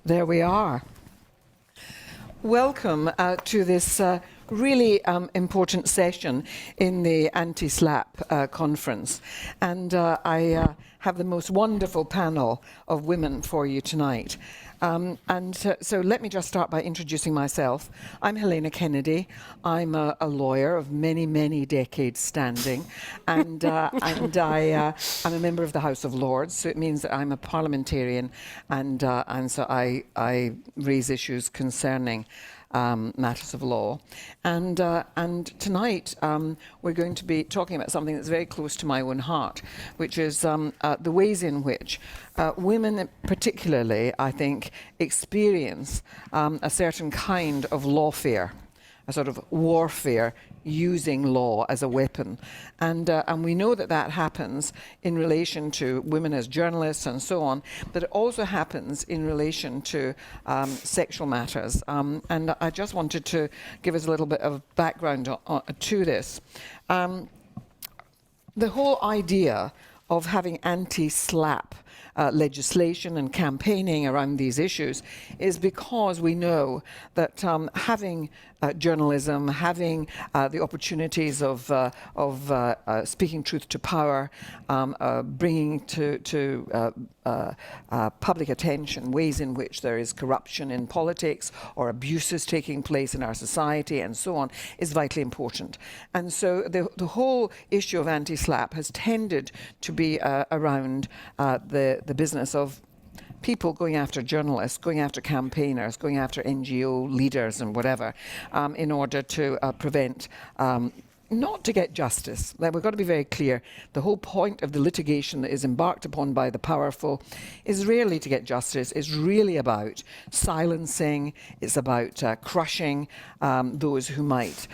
There we are. Welcome to this really important session in the Anti-SLAPP conference. And I have the most wonderful panel of women for you tonight. So let me just start by introducing myself. I'm Helena Kennedy. I'm a lawyer of many, many decades standing, and I'm a member of the House of Lords. So it means that I'm a parliamentarian, and so I raise issues concerning matters of law. And tonight we're going to be talking about something that's very close to my own heart, which is the ways in which women particularly, I think, experience a certain kind of lawfare, a sort of warfare using law as a weapon. And we know that that happens in relation to women as journalists and so on, but it also happens in relation to sexual matters. And I just wanted to give us a little bit of background to this. The whole idea of having anti-SLAPP legislation and campaigning around these issues is because we know that having journalism, having the opportunities of speaking truth to power, bringing to public attention ways in which there is corruption in politics or abuses taking place in our society and so on is vitally important. And so the whole issue of anti-SLAPP has tended to be around the business of people going after journalists, going after campaigners, going after NGO leaders and whatever, in order to prevent, not to get justice. Like, we've got to be very clear. The whole point of the litigation that is embarked upon by the powerful is rarely to get justice. It's really about silencing. It's about crushing those who might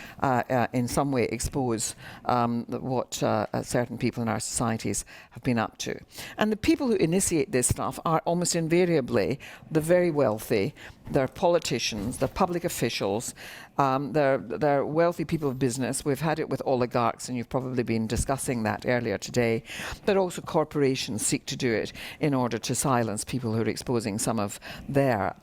in some way expose what certain people in our societies have been up to. And the people who initiate this stuff are almost invariably the very wealthy. They're politicians, they're public officials, they're wealthy people of business. We've had it with oligarchs, and you've probably been discussing that earlier today. But also corporations seek to do it in order to silence people who are exposing some of their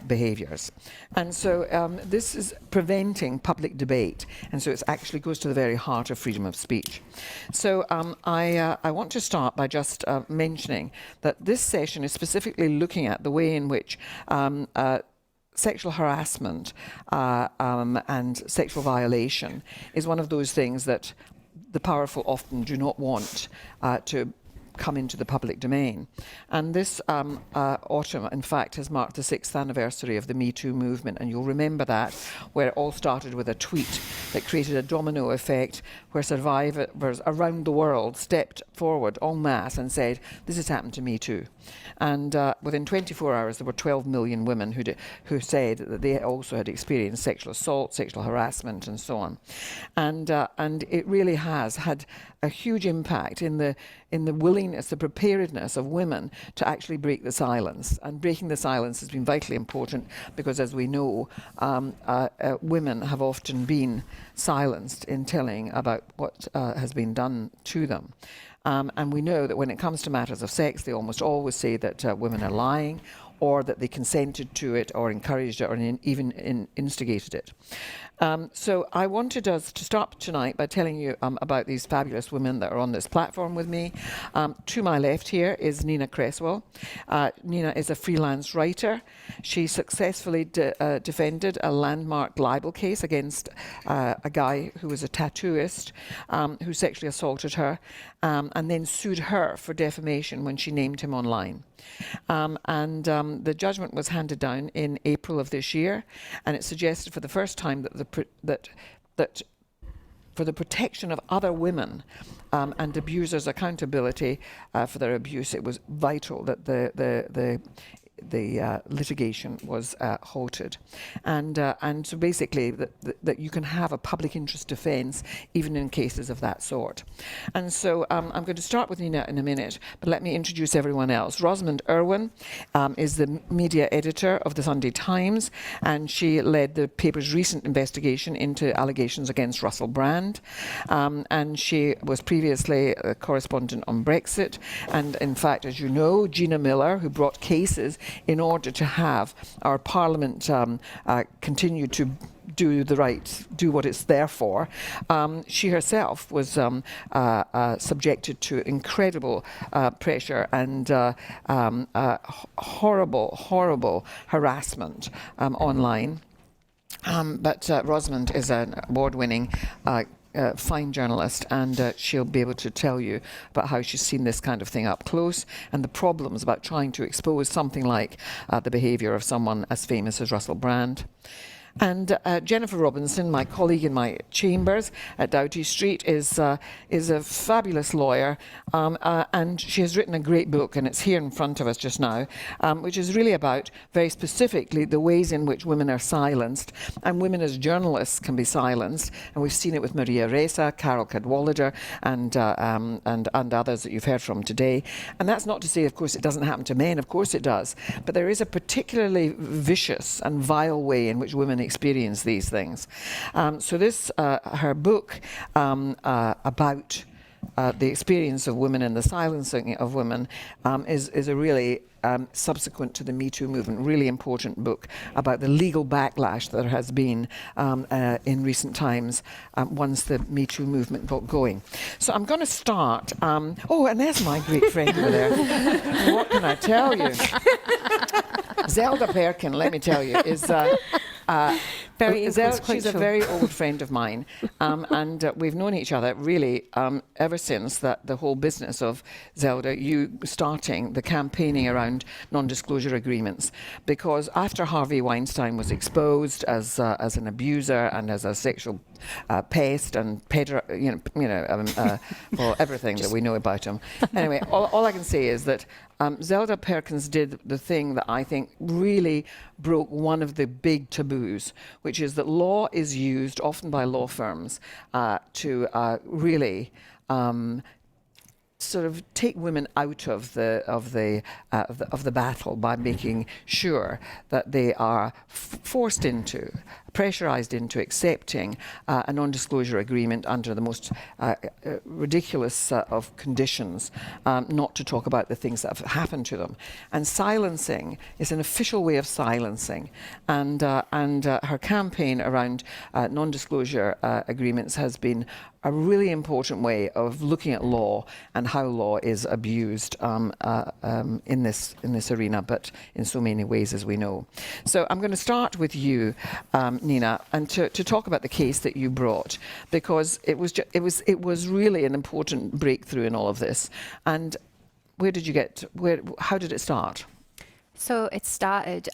behaviours. And so this is preventing public debate, and so it actually goes to the very heart of freedom of speech. So I want to start by just mentioning that this session is specifically looking at the way in which sexual harassment and sexual violation is one of those things that the powerful often do not want to come into the public domain. And this autumn, in fact, has marked the 6th anniversary of the Me Too movement, and you'll remember that, where it all started with a tweet that created a domino effect where survivors around the world stepped forward en masse and said, this has happened to me too. And within 24 hours, there were 12 million women who said that they also had experienced sexual assault, sexual harassment, and so on. And it really has had a huge impact in the willingness, the preparedness of women to actually break the silence. And breaking the silence has been vitally important because, as we know, women have often been silenced in telling about what has been done to them. And we know that when it comes to matters of sex, they almost always say that women are lying, or that they consented to it, or encouraged it, or even instigated it. So I wanted us to start tonight by telling you about these fabulous women that are on this platform with me. To my left here is Nina Cresswell. Nina is a freelance writer. She successfully defended a landmark libel case against a guy who was a tattooist who sexually assaulted her, and then sued her for defamation when she named him online. The judgment was handed down in April of this year, and it suggested for the first time that for the protection of other women and abusers' accountability for their abuse, it was vital that the litigation was halted, and so basically that you can have a public interest defence even in cases of that sort. And so I'm going to start with Nina in a minute, but let me introduce everyone else. Rosamund Urwin is the media editor of the Sunday Times, and she led the paper's recent investigation into allegations against Russell Brand, and she was previously a correspondent on Brexit, and in fact, as you know, Gina Miller, who brought cases in order to have our Parliament continue to do what it's there for. She herself was subjected to incredible pressure and horrible harassment online. But Rosamund is an award-winning fine journalist, and she'll be able to tell you about how she's seen this kind of thing up close and the problems about trying to expose something like the behaviour of someone as famous as Russell Brand. And Jennifer Robinson, my colleague in my chambers at Doughty Street, is a fabulous lawyer, and she has written a great book, and it's here in front of us just now, which is really about, very specifically, the ways in which women are silenced, and women as journalists can be silenced. And we've seen it with Maria Ressa, Carol Cadwallader, and others that you've heard from today. And that's not to say, of course, it doesn't happen to men. Of course it does. But there is a particularly vicious and vile way in which women experience these things. So this, her book about the experience of women and the silencing of women is a really, subsequent to the Me Too movement, really important book about the legal backlash that there has been in recent times once the Me Too movement got going. So I'm going to start. Oh, and there's my great friend over there. What can I tell you? Zelda Perkins, let me tell you, is... she's a very old friend of mine, and we've known each other really ever since the whole business of Zelda, you starting the campaigning around non-disclosure agreements, because after Harvey Weinstein was exposed as an abuser and as a sexual pest and well, everything that we know about him. Anyway, all I can say is that Zelda Perkins did the thing that I think really broke one of the big taboos, which is that law is used often by law firms to really sort of take women out of the battle by making sure that they are pressurized into accepting a non-disclosure agreement under the most ridiculous of conditions, not to talk about the things that have happened to them. And silencing is an official way of silencing. And her campaign around non-disclosure agreements has been a really important way of looking at law and how law is abused in this arena, but in so many ways, as we know. So I'm going to start with you, Nina, and to talk about the case that you brought, because it was really an important breakthrough in all of this. And how did it start? So it started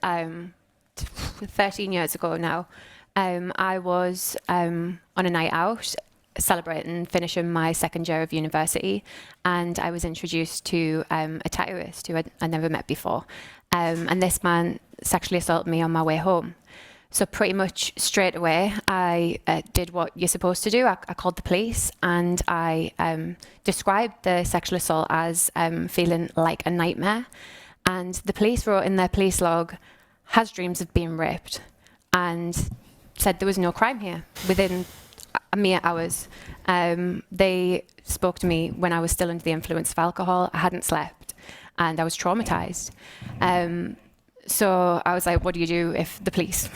13 years ago now. I was on a night out celebrating finishing my second year of university, and I was introduced to a tattooist who I'd never met before, and this man sexually assaulted me on my way home. So pretty much straight away I did what you're supposed to do. I called the police, and I described the sexual assault as feeling like a nightmare, and the police wrote in their police log, "has dreams of being raped," and said there was no crime here within a mere hours. They spoke to me when I was still under the influence of alcohol. I hadn't slept, and I was traumatized. So I was like, what do you do if the police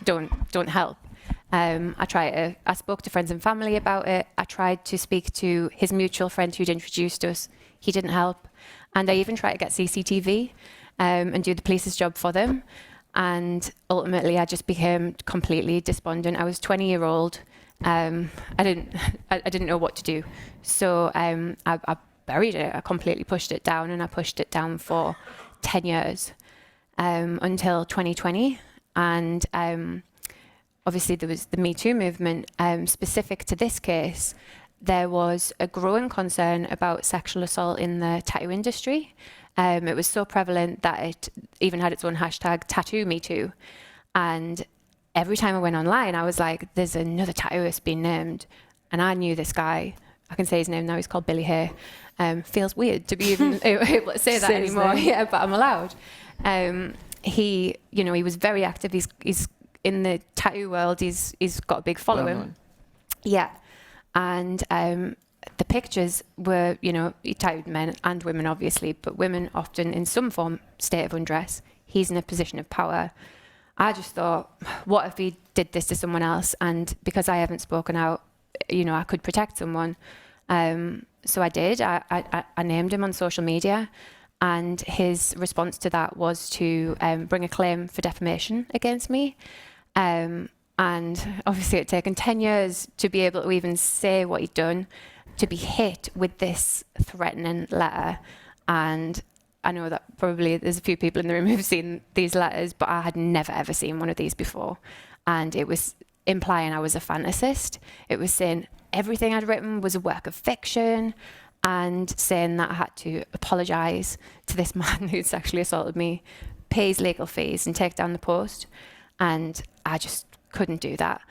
don't help? I spoke to friends and family about it. I tried to speak to his mutual friend who'd introduced us. He didn't help. And I even tried to get CCTV and do the police's job for them. And ultimately, I just became completely despondent. I was 20-year-old. I didn't know what to do. So I buried it. I completely pushed it down, and I pushed it down for 10 years until 2020. And obviously there was the Me Too movement. Specific to this case, there was a growing concern about sexual assault in the tattoo industry. It was so prevalent that it even had its own hashtag, Tattoo Me Too. And every time I went online, I was like, there's another tattooist being named. And I knew this guy. I can say his name now. He's called Billy Hay. Feels weird to be even able to say that anymore. Yeah, but I'm allowed. He was very active. He's in the tattoo world. He's got a big following. Yeah. And the pictures were, he tattooed men and women, obviously, but women often in some form, state of undress. he's in a position of power. I just thought, what if he did this to someone else? And because I haven't spoken out, I could protect someone. So I did. I named him on social media, and his response to that was to bring a claim for defamation against me. And obviously it had taken 10 years to be able to even say what he'd done, to be hit with this threatening letter. And I know that probably there's a few people in the room who've seen these letters, but I had never ever seen one of these before. And it was implying I was a fantasist. It was saying everything I'd written was a work of fiction, and saying that I had to apologise to this man who'd sexually assaulted me, pay his legal fees and take down the post. And I just couldn't do that.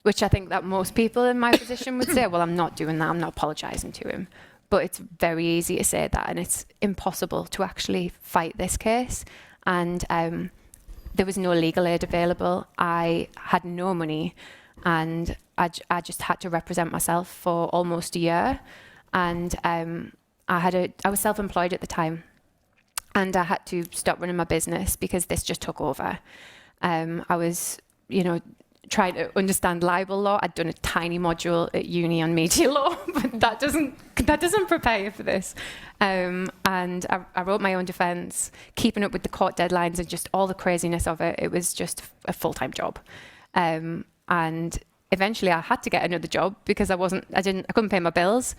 Which I think that most people in my position would say, well, I'm not doing that, I'm not apologising to him. But it's very easy to say that, and it's impossible to actually fight this case. And there was no legal aid available. I had no money, and I just had to represent myself for almost a year. And I was self-employed at the time, and I had to stop running my business because this just took over. I was, trying to understand libel law. I'd done a tiny module at uni on media law, but that doesn't prepare you for this. And I wrote my own defence, keeping up with the court deadlines and just all the craziness of it. It was just a full-time job. And eventually I had to get another job because I couldn't pay my bills.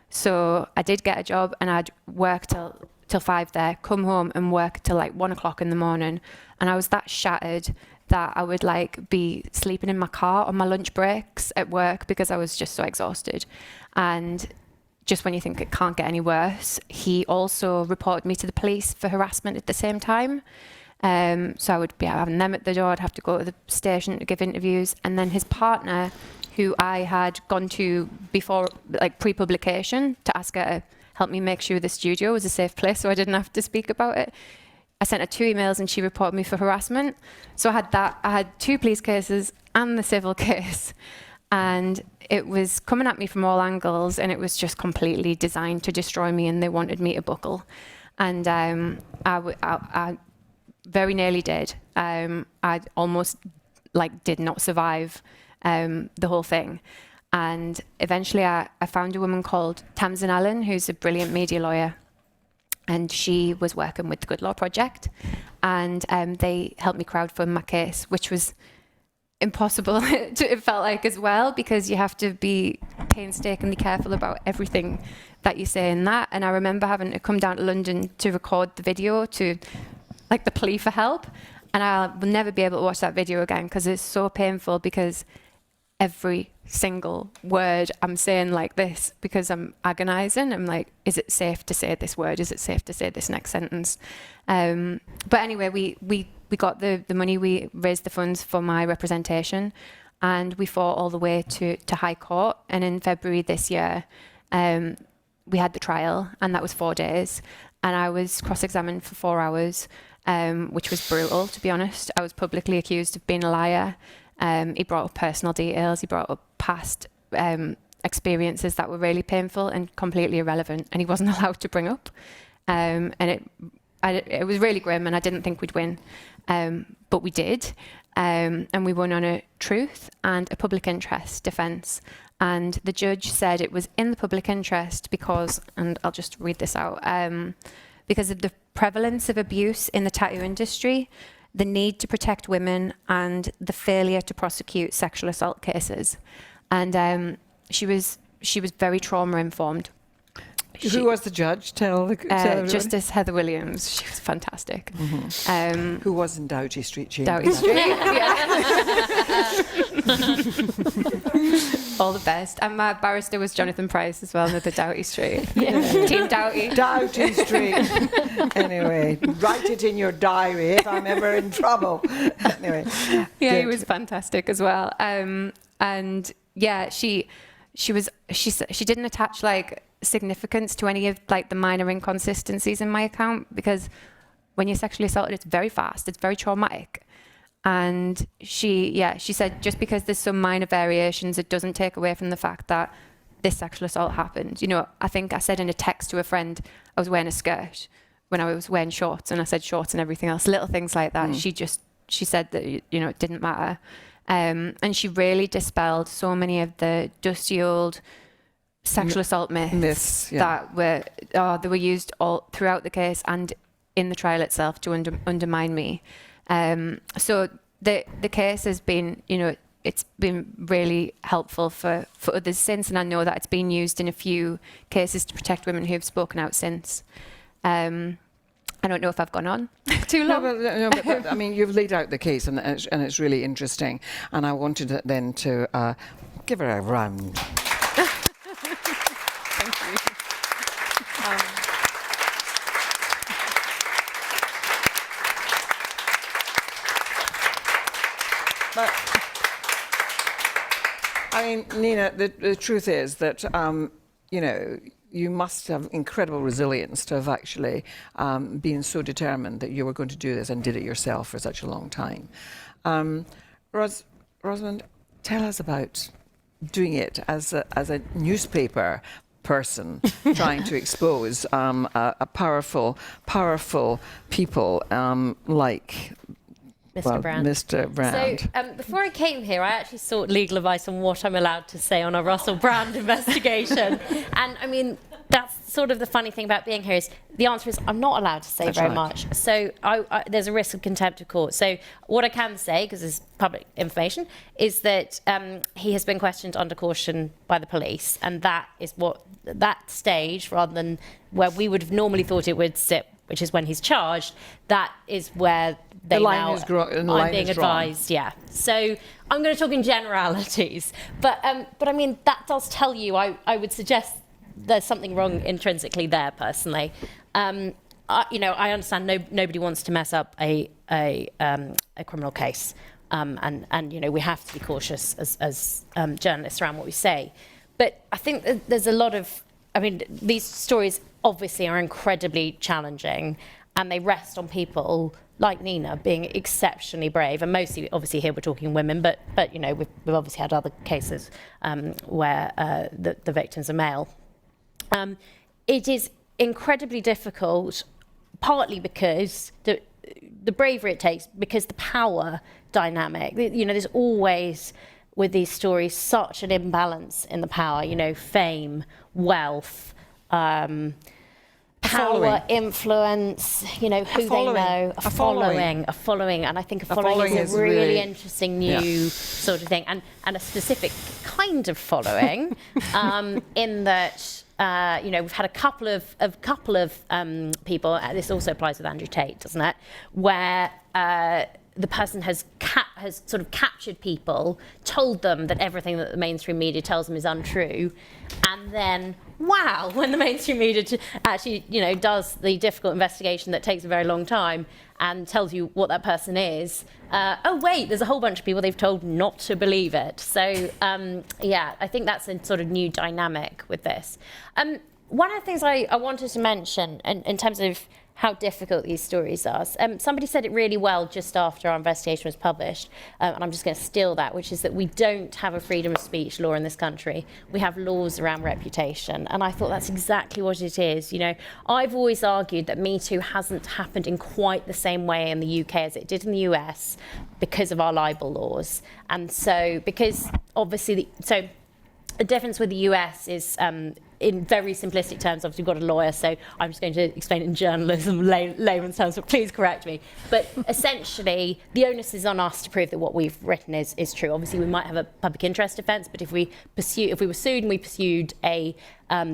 So I did get a job, and I'd work till 5 there, come home and work till like 1 o'clock in the morning. And I was that shattered that I would be sleeping in my car on my lunch breaks at work because I was just so exhausted. And just when you think it can't get any worse, he also reported me to the police for harassment at the same time. So I would be having them at the door, I'd have to go to the station to give interviews. And then his partner, who I had gone to before, pre-publication, to ask her to help me make sure the studio was a safe place so I didn't have to speak about it. I sent her 2 emails and she reported me for harassment. So I had 2 police cases and the civil case. And it was coming at me from all angles, and it was just completely designed to destroy me, and they wanted me to buckle. And I very nearly did. I almost did not survive the whole thing. And eventually I found a woman called Tamsin Allen, who's a brilliant media lawyer. And she was working with the Good Law Project, and they helped me crowdfund my case, which was impossible, it felt like, as well, because you have to be painstakingly careful about everything that you say in that. And I remember having to come down to London to record the video to, the plea for help. And I will never be able to watch that video again because it's so painful, because every single word I'm saying like this, because I'm agonizing. I'm like, is it safe to say this word? Is it safe to say this next sentence? But anyway, we got the money, we raised the funds for my representation, and we fought all the way to High Court. And in February this year, we had the trial, and that was 4 days. And I was cross-examined for 4 hours, which was brutal, to be honest. I was publicly accused of being a liar. He brought up personal details. He brought up past experiences that were really painful and completely irrelevant, and he wasn't allowed to bring up. And it was really grim, and I didn't think we'd win, but we did. And we won on a truth and a public interest defence. And the judge said it was in the public interest because, and I'll just read this out, because of the prevalence of abuse in the tattoo industry, the need to protect women, and the failure to prosecute sexual assault cases. And she was very trauma informed. Who was the judge? Tell everybody. Justice Heather Williams. She was fantastic. Mm-hmm. Who was in Doughty Street? Doughty Street, yeah. All the best. And my barrister was Jonathan Price as well, with the Doughty Street. Yeah. Team Doughty. Doughty Street. Anyway, write it in your diary if I'm ever in trouble. Anyway. Yeah, he was fantastic as well. And yeah, she didn't attach significance to any of the minor inconsistencies in my account, because when you're sexually assaulted, it's very fast, it's very traumatic. And she said, just because there's some minor variations, it doesn't take away from the fact that this sexual assault happened. I think I said in a text to a friend I was wearing a skirt, when I was wearing shorts, and I said shorts and everything else, little things like that. She said that, you know, it didn't matter. And she really dispelled so many of the dusty old sexual assault myths that they were used all throughout the case and in the trial itself to undermine me. So the case has been, you know, it's been really helpful for others since, and I know that it's been used in a few cases to protect women who've spoken out since. I don't know if I've gone on too long. But I mean, you've laid out the case, and it's really interesting. And I wanted then to give her a round. Thank you. But I mean, Nina, the truth is that you know, you must have incredible resilience to have actually been so determined that you were going to do this and did it yourself for such a long time. Rosamund, tell us about doing it as a newspaper person trying to expose a powerful people like Mr. Brand. So before I came here, I actually sought legal advice on what I'm allowed to say on a Russell Brand investigation. And I mean, that's sort of the funny thing about being here is the answer is I'm not allowed to say very much. So there's a risk of contempt of court. So what I can say, because it's public information, is that he has been questioned under caution by the police. And that is what that stage, rather than where we would have normally thought it would sit, which is when he's charged, that is where they now, I'm being advised, yeah. So I'm going to talk in generalities. But I mean, that does tell you, I would suggest there's something wrong intrinsically there, personally. You know, I understand nobody wants to mess up a criminal case. And you know, we have to be cautious as journalists around what we say. But I think that there's a lot of, I mean, these stories obviously are incredibly challenging, and they rest on people like Nina being exceptionally brave, and mostly obviously here we're talking women, but you know, we've obviously had other cases where the victims are male. It is incredibly difficult, partly because the bravery it takes, because the power dynamic, you know, there's always with these stories such an imbalance in the power, you know, fame, wealth, power, influence, you know, who they know, a following, and I think a following is a really interesting new sort of thing, and a specific kind of following, in that, you know, we've had a couple of people, this also applies with Andrew Tate, doesn't it, where the person has sort of captured people, told them that everything that the mainstream media tells them is untrue, and then, wow, when the mainstream media actually, you know, does the difficult investigation that takes a very long time and tells you what that person is, oh wait, there's a whole bunch of people they've told not to believe it. So yeah, I think that's a sort of new dynamic with this. One of the things I wanted to mention in terms of how difficult these stories are. Somebody said it really well just after our investigation was published, and I'm just going to steal that, which is that we don't have a freedom of speech law in this country. We have laws around reputation, and I thought that's exactly what it is. You know, I've always argued that Me Too hasn't happened in quite the same way in the UK as it did in the US because of our libel laws, and so because obviously the difference with the US is, in very simplistic terms, obviously we've got a lawyer, so I'm just going to explain it in journalism, layman's terms, but please correct me. But essentially, the onus is on us to prove that what we've written is true. Obviously, we might have a public interest defence, but if we were sued and we pursued a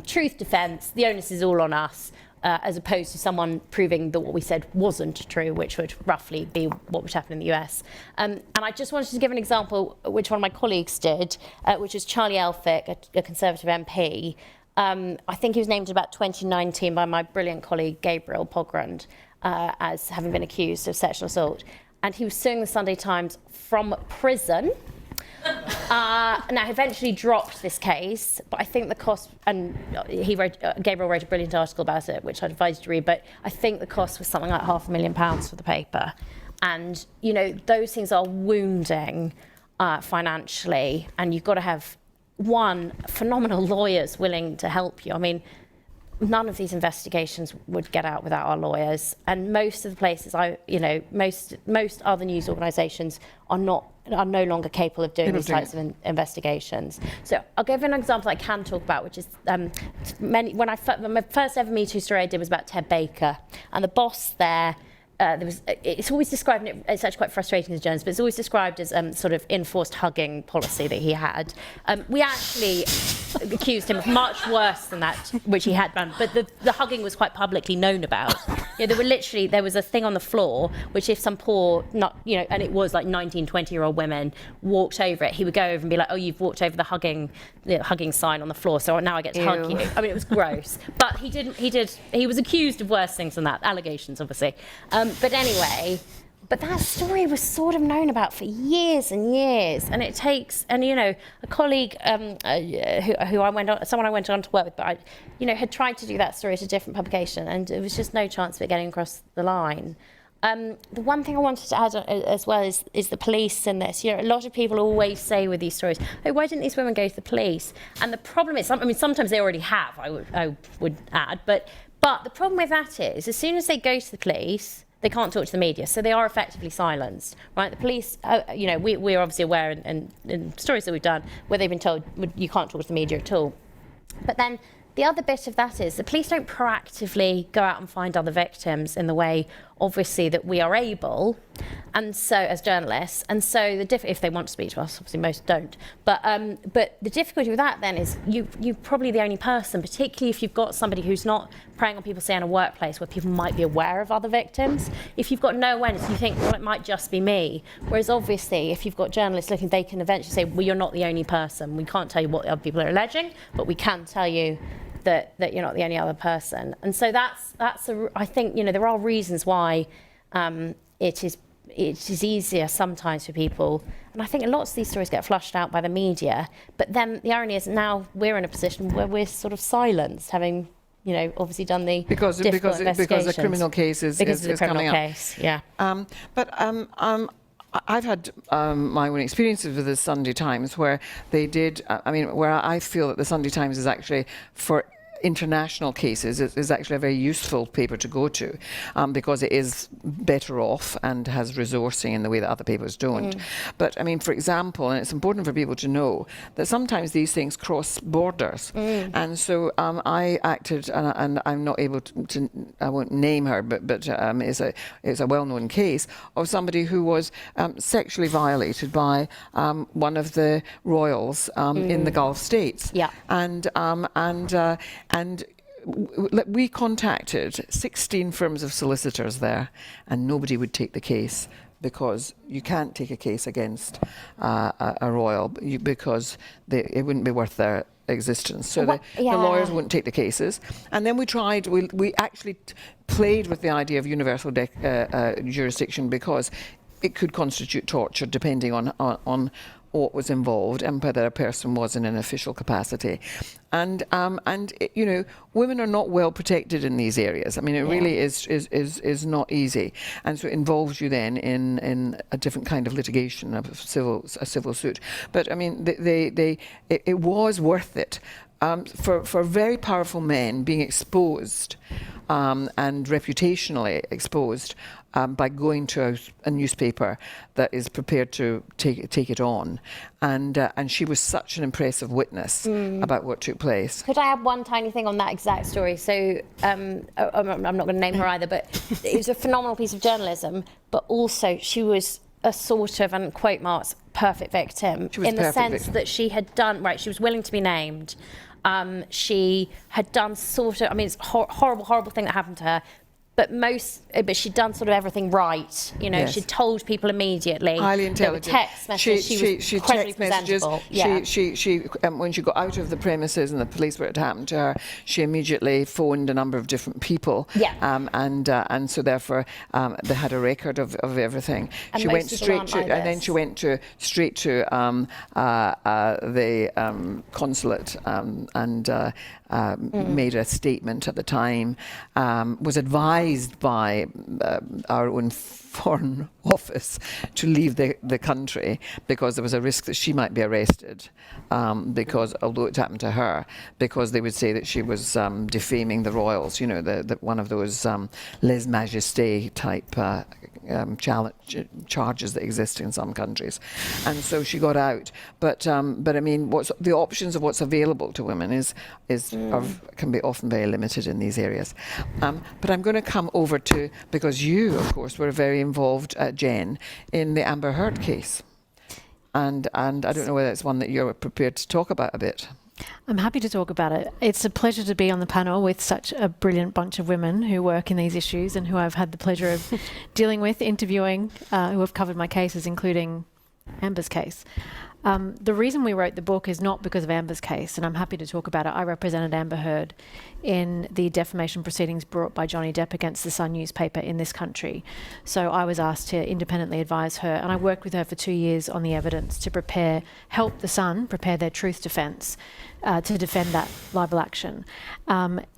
truth defence, the onus is all on us, as opposed to someone proving that what we said wasn't true, which would roughly be what would happen in the US. And I just wanted to give an example, which one of my colleagues did, which is Charlie Elphick, a Conservative MP. I think he was named in about 2019 by my brilliant colleague Gabriel Pogrund as having been accused of sexual assault. And he was suing the Sunday Times from prison. Now, he eventually dropped this case, but I think the cost, and Gabriel wrote a brilliant article about it, which I'd advise you to read, but I think the cost was something like £500,000 for the paper. And, you know, those things are wounding financially, and you've got to have, one, phenomenal lawyers willing to help you. I mean, none of these investigations would get out without our lawyers, and most of the places most other news organisations are no longer capable of doing these types of investigations. So I'll give an example I can talk about, which is my first ever Me Too story I did was about Ted Baker, and the boss there. It's always described, and it's actually quite frustrating as a journalist, but it's always described as sort of enforced hugging policy that he had. We actually accused him of much worse than that, which he had done, but the hugging was quite publicly known about. There was a thing on the floor, which if some poor, and it was like 19, 20-year-old women walked over it, he would go over and be like, oh, you've walked over the hugging sign on the the so now I get to hug you. I mean, it was gross. But he was accused of worse things than that, allegations, obviously. But anyway, that story was sort of known about for years and years, and a colleague someone I went on to work with, but had tried to do that story at a different publication, and there was just no chance of it getting across the line. The one thing I wanted to add as well is the police in this. A lot of people always say with these stories, oh, why didn't these women go to the police? And the problem is, sometimes they already have, I would add, but the problem with that is, as soon as they go to the police, they can't talk to the media, so they are effectively silenced, right? The police, we're obviously aware in stories that we've done where they've been told you can't talk to the media at all. But then the other bit of that is the police don't proactively go out and find other victims in the way, obviously, that we are able, and so as journalists, and so if they want to speak to us, obviously most don't. But the difficulty with that then is you're probably the only person, particularly if you've got somebody who's not preying on people, say in a workplace where people might be aware of other victims. If you've got no awareness, you think, well, it might just be me. Whereas obviously, if you've got journalists looking, they can eventually say, well, you're not the only person. We can't tell you what the other people are alleging, but we can tell you that you're not the only other person. And so I think there are reasons why it is easier sometimes for people, and I think lots of these stories get flushed out by the media, but then the irony is now we're in a position where we're sort of silenced, having obviously done the because the criminal case is coming up. Yeah. I've had my own experiences with the Sunday Times where they did, where I feel that the Sunday Times is actually, for international cases, is actually a very useful paper to go to because it is better off and has resourcing in the way that other papers don't. But for example, and it's important for people to know that sometimes these things cross borders, and so I acted, and I'm not able to I won't name her, but it's a well-known case of somebody who was sexually violated by one of the royals in the Gulf states. Yeah. And we contacted 16 firms of solicitors there, and nobody would take the case, because you can't take a case against a royal because it wouldn't be worth their existence. So the lawyers wouldn't take the cases. And then we actually played with the idea of universal jurisdiction, because it could constitute torture depending on what was involved and whether a person was in an official capacity. And women are not well protected in these areas. It really is not easy, and so it involves you then in a different kind of litigation, a civil suit. But it was worth it. For very powerful men being exposed and reputationally exposed by going to a newspaper that is prepared to take it on, and she was such an impressive witness about what took place. Could I add one tiny thing on that exact story? So I'm not going to name her either, but it was a phenomenal piece of journalism, but also she was a sort of, and quote marks, perfect victim, in the sense that she had done, she was willing to be named. She had done sort of, it's a horrible thing that happened to her, but she'd done sort of everything right. Yes. She'd told people immediately. Highly intelligent. There were text messages. She was incredibly presentable. She when she got out of the premises and the police where it happened to her, she immediately phoned a number of different people. Yeah. And so therefore they had a record of everything. And she went straight to, and then she went straight to the consulate and made a statement at the time. Was advised advised by our own Foreign Office to leave the country because there was a risk that she might be arrested, because although it happened to her, because they would say that she was defaming the royals, one of those lèse majesté type charges that exist in some countries, and so she got out. But I mean, what's the options of what's available to women can be often very limited in these areas. But I'm going to come over to, because you, of course, were very involved, Jen, in the Amber Heard case, and I don't know whether it's one that you're prepared to talk about a bit. I'm happy to talk about it. It's a pleasure to be on the panel with such a brilliant bunch of women who work in these issues and who I've had the pleasure of dealing with, interviewing, who have covered my cases, including Amber's case. The reason we wrote the book is not because of Amber's case, and I'm happy to talk about it. I represented Amber Heard in the defamation proceedings brought by Johnny Depp against the Sun newspaper in this country. So I was asked to independently advise her, and I worked with her for 2 years on the evidence to help the Sun prepare their truth defence to defend that libel action,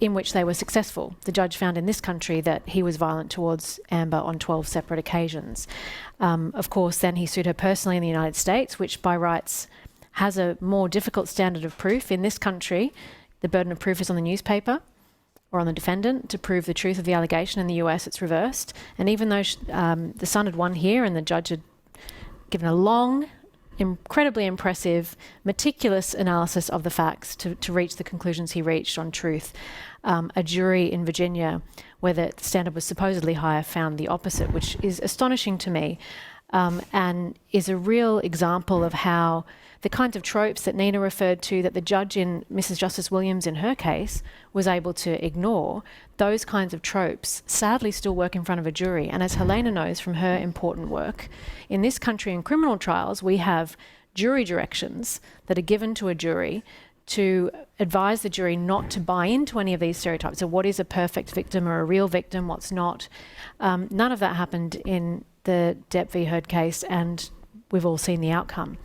in which they were successful. The judge found in this country that he was violent towards Amber on 12 separate occasions. Of course, then he sued her personally in the United States, which by rights has a more difficult standard of proof. In this country, the burden of proof is on the newspaper or on the defendant to prove the truth of the allegation. In the US, it's reversed. And even though the Sun had won here and the judge had given a long, incredibly impressive, meticulous analysis of the facts to reach the conclusions he reached on truth, a jury in Virginia, where the standard was supposedly higher, found the opposite, which is astonishing to me, and is a real example of how the kinds of tropes that Nina referred to, that the judge in Mrs. Justice Williams in her case was able to ignore, those kinds of tropes sadly still work in front of a jury. And as Helena knows from her important work, in this country in criminal trials, we have jury directions that are given to a jury to advise the jury not to buy into any of these stereotypes. So what is a perfect victim or a real victim, what's not? None of that happened in the Depp v. Heard case, and we've all seen the outcome.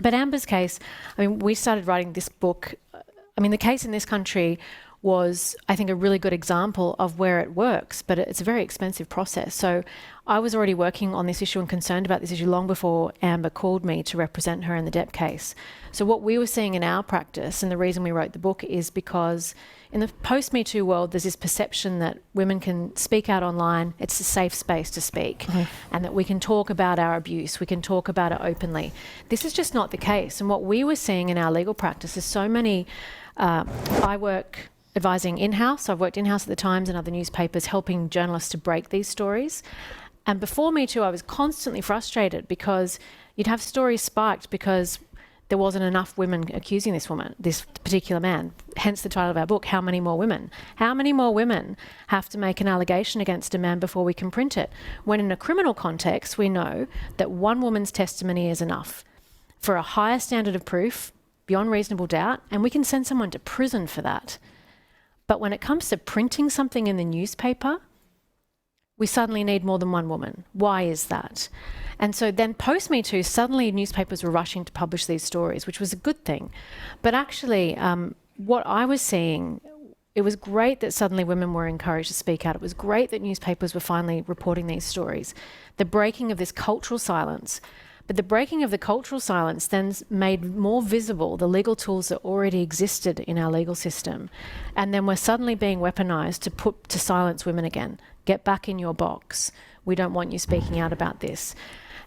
But Amber's case, I mean, we started writing this book. I mean, the case in this country was, I think, a really good example of where it works, but it's a very expensive process. So I was already working on this issue and concerned about this issue long before Amber called me to represent her in the Depp case. So what we were seeing in our practice, and the reason we wrote the book, is because in the post-Me Too world, there's this perception that women can speak out online, it's a safe space to speak, and that we can talk about our abuse, we can talk about it openly. This is just not the case. And what we were seeing in our legal practice is so many, I work advising in-house, I've worked in-house at the Times and other newspapers, helping journalists to break these stories. And before Me Too, I was constantly frustrated because you'd have stories spiked because there wasn't enough women accusing this particular man. Hence the title of our book, How Many More Women? How many more women have to make an allegation against a man before we can print it? When in a criminal context, we know that one woman's testimony is enough for a higher standard of proof, beyond reasonable doubt, and we can send someone to prison for that. But when it comes to printing something in the newspaper, we suddenly need more than one woman. Why is that? And so then post-Me Too, suddenly newspapers were rushing to publish these stories, which was a good thing. But actually, what I was seeing, it was great that suddenly women were encouraged to speak out. It was great that newspapers were finally reporting these stories. The breaking of this cultural silence. But the breaking of the cultural silence then made more visible the legal tools that already existed in our legal system. And then were suddenly being weaponized to silence women again. Get back in your box. We don't want you speaking out about this.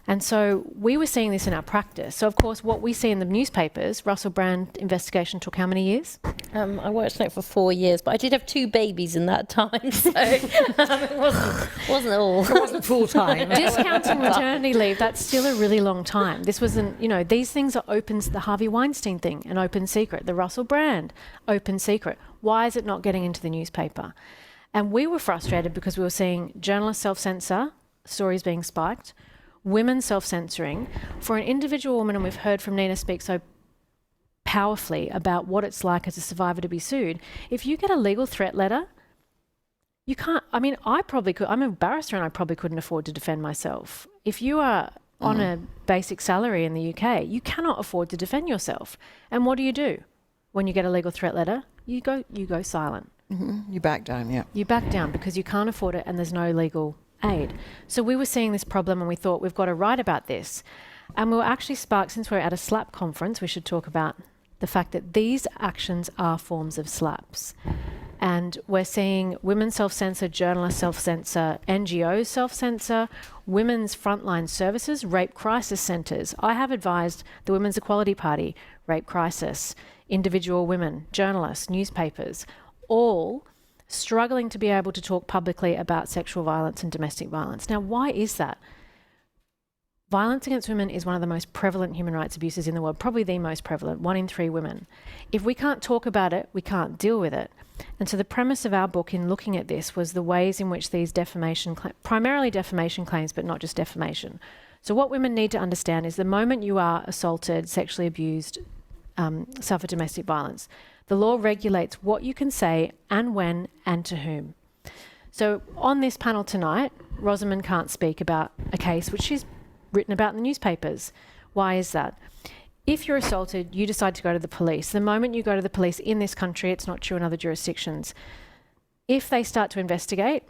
And so we were seeing this in our practice. So, of course, what we see in the newspapers, Russell Brand investigation took how many years? I worked on it for 4 years, but I did have 2 babies in that time, so it wasn't all. It wasn't full-time. Discounting maternity leave, that's still a really long time. This wasn't, these things are open, the Harvey Weinstein thing, an open secret. The Russell Brand, open secret. Why is it not getting into the newspaper? And we were frustrated because we were seeing journalists self-censor, stories being spiked, women self-censoring. For an individual woman, and we've heard from Nina speak so powerfully about what it's like as a survivor to be sued, if you get a legal threat letter, you can't, I probably could, I'm a barrister and I probably couldn't afford to defend myself. If you are on a basic salary in the UK, you cannot afford to defend yourself. And what do? When you get a legal threat letter? You go silent. You back down, yeah. You back down because you can't afford it and there's no legal aid. So we were seeing this problem and we thought we've got to write about this. And we were actually sparked, since we're at a SLAP conference, we should talk about the fact that these actions are forms of SLAPs. And we're seeing women self-censor, journalists self-censor, NGOs self-censor, women's frontline services, rape crisis centres. I have advised the Women's Equality Party, rape crisis, individual women, journalists, newspapers, all struggling to be able to talk publicly about sexual violence and domestic violence. Now, why is that? Violence against women is one of the most prevalent human rights abuses in the world, probably the most prevalent, 1 in 3 women. If we can't talk about it, we can't deal with it. And so the premise of our book in looking at this was the ways in which these primarily defamation claims, but not just defamation. So what women need to understand is the moment you are assaulted, sexually abused, suffer domestic violence, the law regulates what you can say and when and to whom. So on this panel tonight, Rosamund can't speak about a case which she's written about in the newspapers. Why is that? If you're assaulted, you decide to go to the police. The moment you go to the police in this country, it's not true in other jurisdictions. If they start to investigate,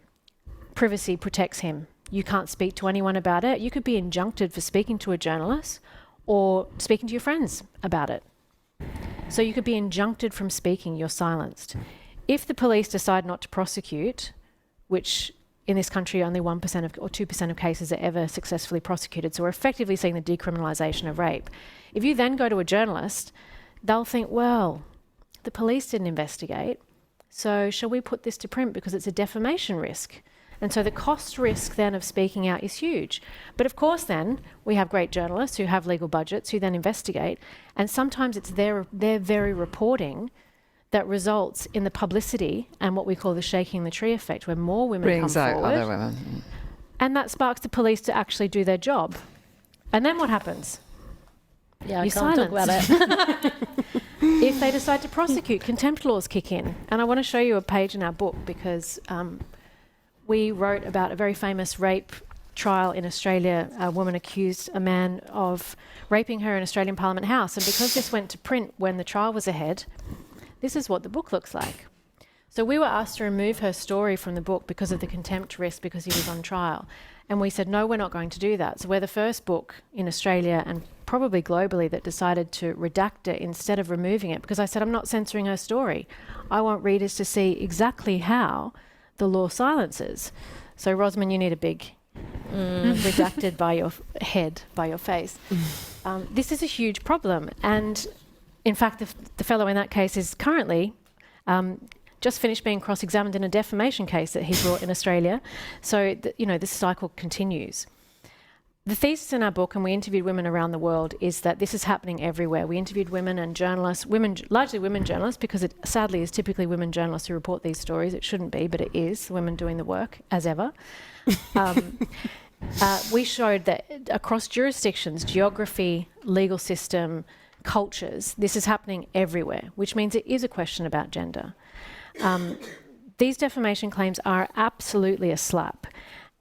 privacy protects him. You can't speak to anyone about it. You could be injuncted for speaking to a journalist or speaking to your friends about it. So you could be injuncted from speaking, you're silenced. If the police decide not to prosecute, which in this country only 1% or 2% of cases are ever successfully prosecuted, so we're effectively seeing the decriminalisation of rape. If you then go to a journalist, they'll think, well, the police didn't investigate, so shall we put this to print because it's a defamation risk? And so the cost risk then of speaking out is huge. But of course then, we have great journalists who have legal budgets who then investigate, and sometimes it's their very reporting that results in the publicity and what we call the shaking the tree effect, where more women come forward. Other women. And that sparks the police to actually do their job. And then what happens? Yeah, You're I can't talk about it. If they decide to prosecute, contempt laws kick in. And I want to show you a page in our book because we wrote about a very famous rape trial in Australia. A woman accused a man of raping her in Australian Parliament House. And because this went to print when the trial was ahead, this is what the book looks like. So we were asked to remove her story from the book because of the contempt risk because he was on trial. And we said, no, we're not going to do that. So we're the first book in Australia and probably globally that decided to redact it instead of removing it, because I said, I'm not censoring her story. I want readers to see exactly how the law silences. So Rosamund, you need a big redacted by your head, by your face. This is a huge problem. And in fact, the fellow in that case is currently just finished being cross-examined in a defamation case that he brought in Australia. So, this cycle continues. The thesis in our book, and we interviewed women around the world, is that this is happening everywhere. We interviewed women and journalists, largely women journalists, because it sadly is typically women journalists who report these stories. It shouldn't be, but it is, women doing the work, as ever. We showed that across jurisdictions, geography, legal system, cultures, this is happening everywhere, which means it is a question about gender. These defamation claims are absolutely a slap.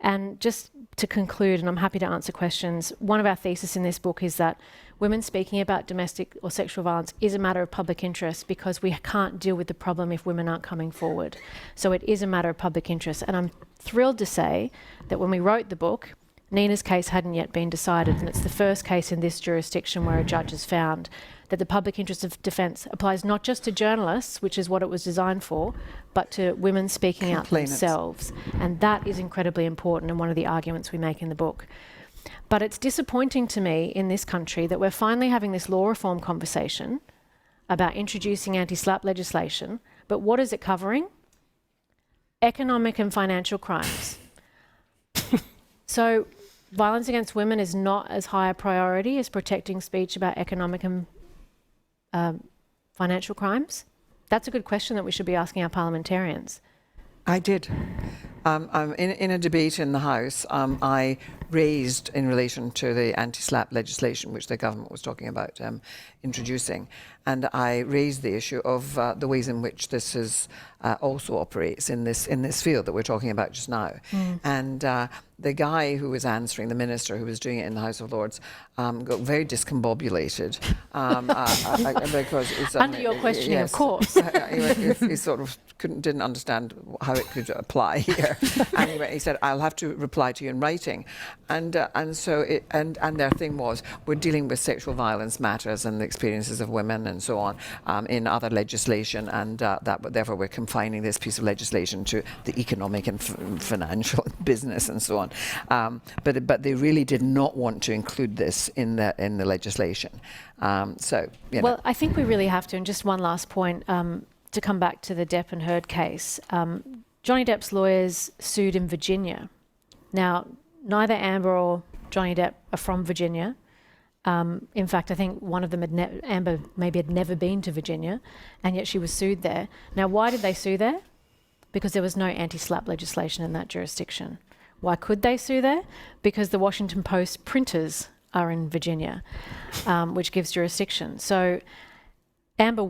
And just to conclude, and I'm happy to answer questions, one of our theses in this book is that women speaking about domestic or sexual violence is a matter of public interest because we can't deal with the problem if women aren't coming forward. So it is a matter of public interest. And I'm thrilled to say that when we wrote the book, Nina's case hadn't yet been decided, and it's the first case in this jurisdiction where a judge has found that the public interest of defence applies not just to journalists, which is what it was designed for, but to women speaking out themselves. And that is incredibly important and one of the arguments we make in the book. But it's disappointing to me in this country that we're finally having this law reform conversation about introducing anti-SLAP legislation, but what is it covering? Economic and financial crimes. So violence against women is not as high a priority as protecting speech about economic and financial crimes? That's a good question that we should be asking our parliamentarians. I did. In a debate in the House, I raised in relation to the anti-SLAPP legislation, which the government was talking about introducing, and I raised the issue of the ways in which this is also operates in this field that we're talking about just now. And the guy who was answering, the minister who was doing it in the House of Lords, got very discombobulated because it's under your questioning, yes, of course. he sort of didn't understand how it could apply here. Anyway, he said, "I'll have to reply to you in writing," and their thing was, we're dealing with sexual violence matters and the experiences of women and so on in other legislation, and therefore we're confining this piece of legislation to the economic and financial business and so on. But they really did not want to include this in the legislation. Well, I think we really have to. And just one last point to come back to the Depp and Heard case. Johnny Depp's lawyers sued in Virginia. Now, neither Amber or Johnny Depp are from Virginia. In fact, I think one of them Amber maybe had never been to Virginia, and yet she was sued there. Now, why did they sue there? Because there was no anti-SLAPP legislation in that jurisdiction. Why could they sue there? Because the Washington Post printers are in Virginia, which gives jurisdiction. So Amber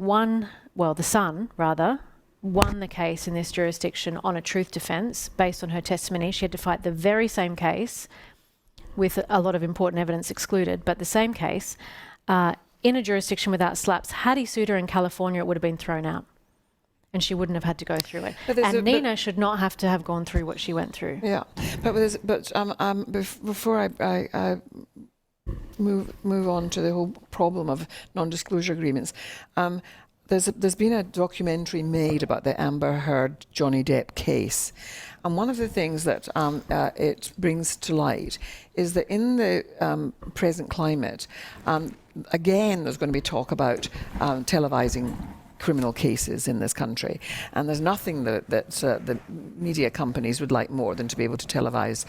the Sun rather, won the case in this jurisdiction on a truth defence based on her testimony. She had to fight the very same case with a lot of important evidence excluded, but the same case in a jurisdiction without SLAPPs. Had he sued her in California, it would have been thrown out, and she wouldn't have had to go through it. And Nina should not have to have gone through what she went through. Yeah, before I move on to the whole problem of non-disclosure agreements, there's been a documentary made about the Amber Heard Johnny Depp case, and one of the things that it brings to light is that in the present climate, again, there's going to be talk about televising criminal cases in this country, and there's nothing that the media companies would like more than to be able to televise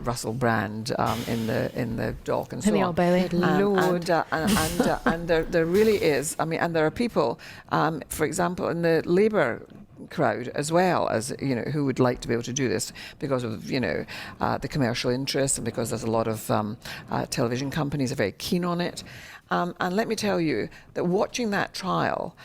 Russell Brand in the dock and so on. Old Bailey. Lord. And there really is. I mean, and there are people, for example, in the Labour crowd as well, as who would like to be able to do this because of the commercial interest, and because there's a lot of television companies are very keen on it. And let me tell you that watching that trial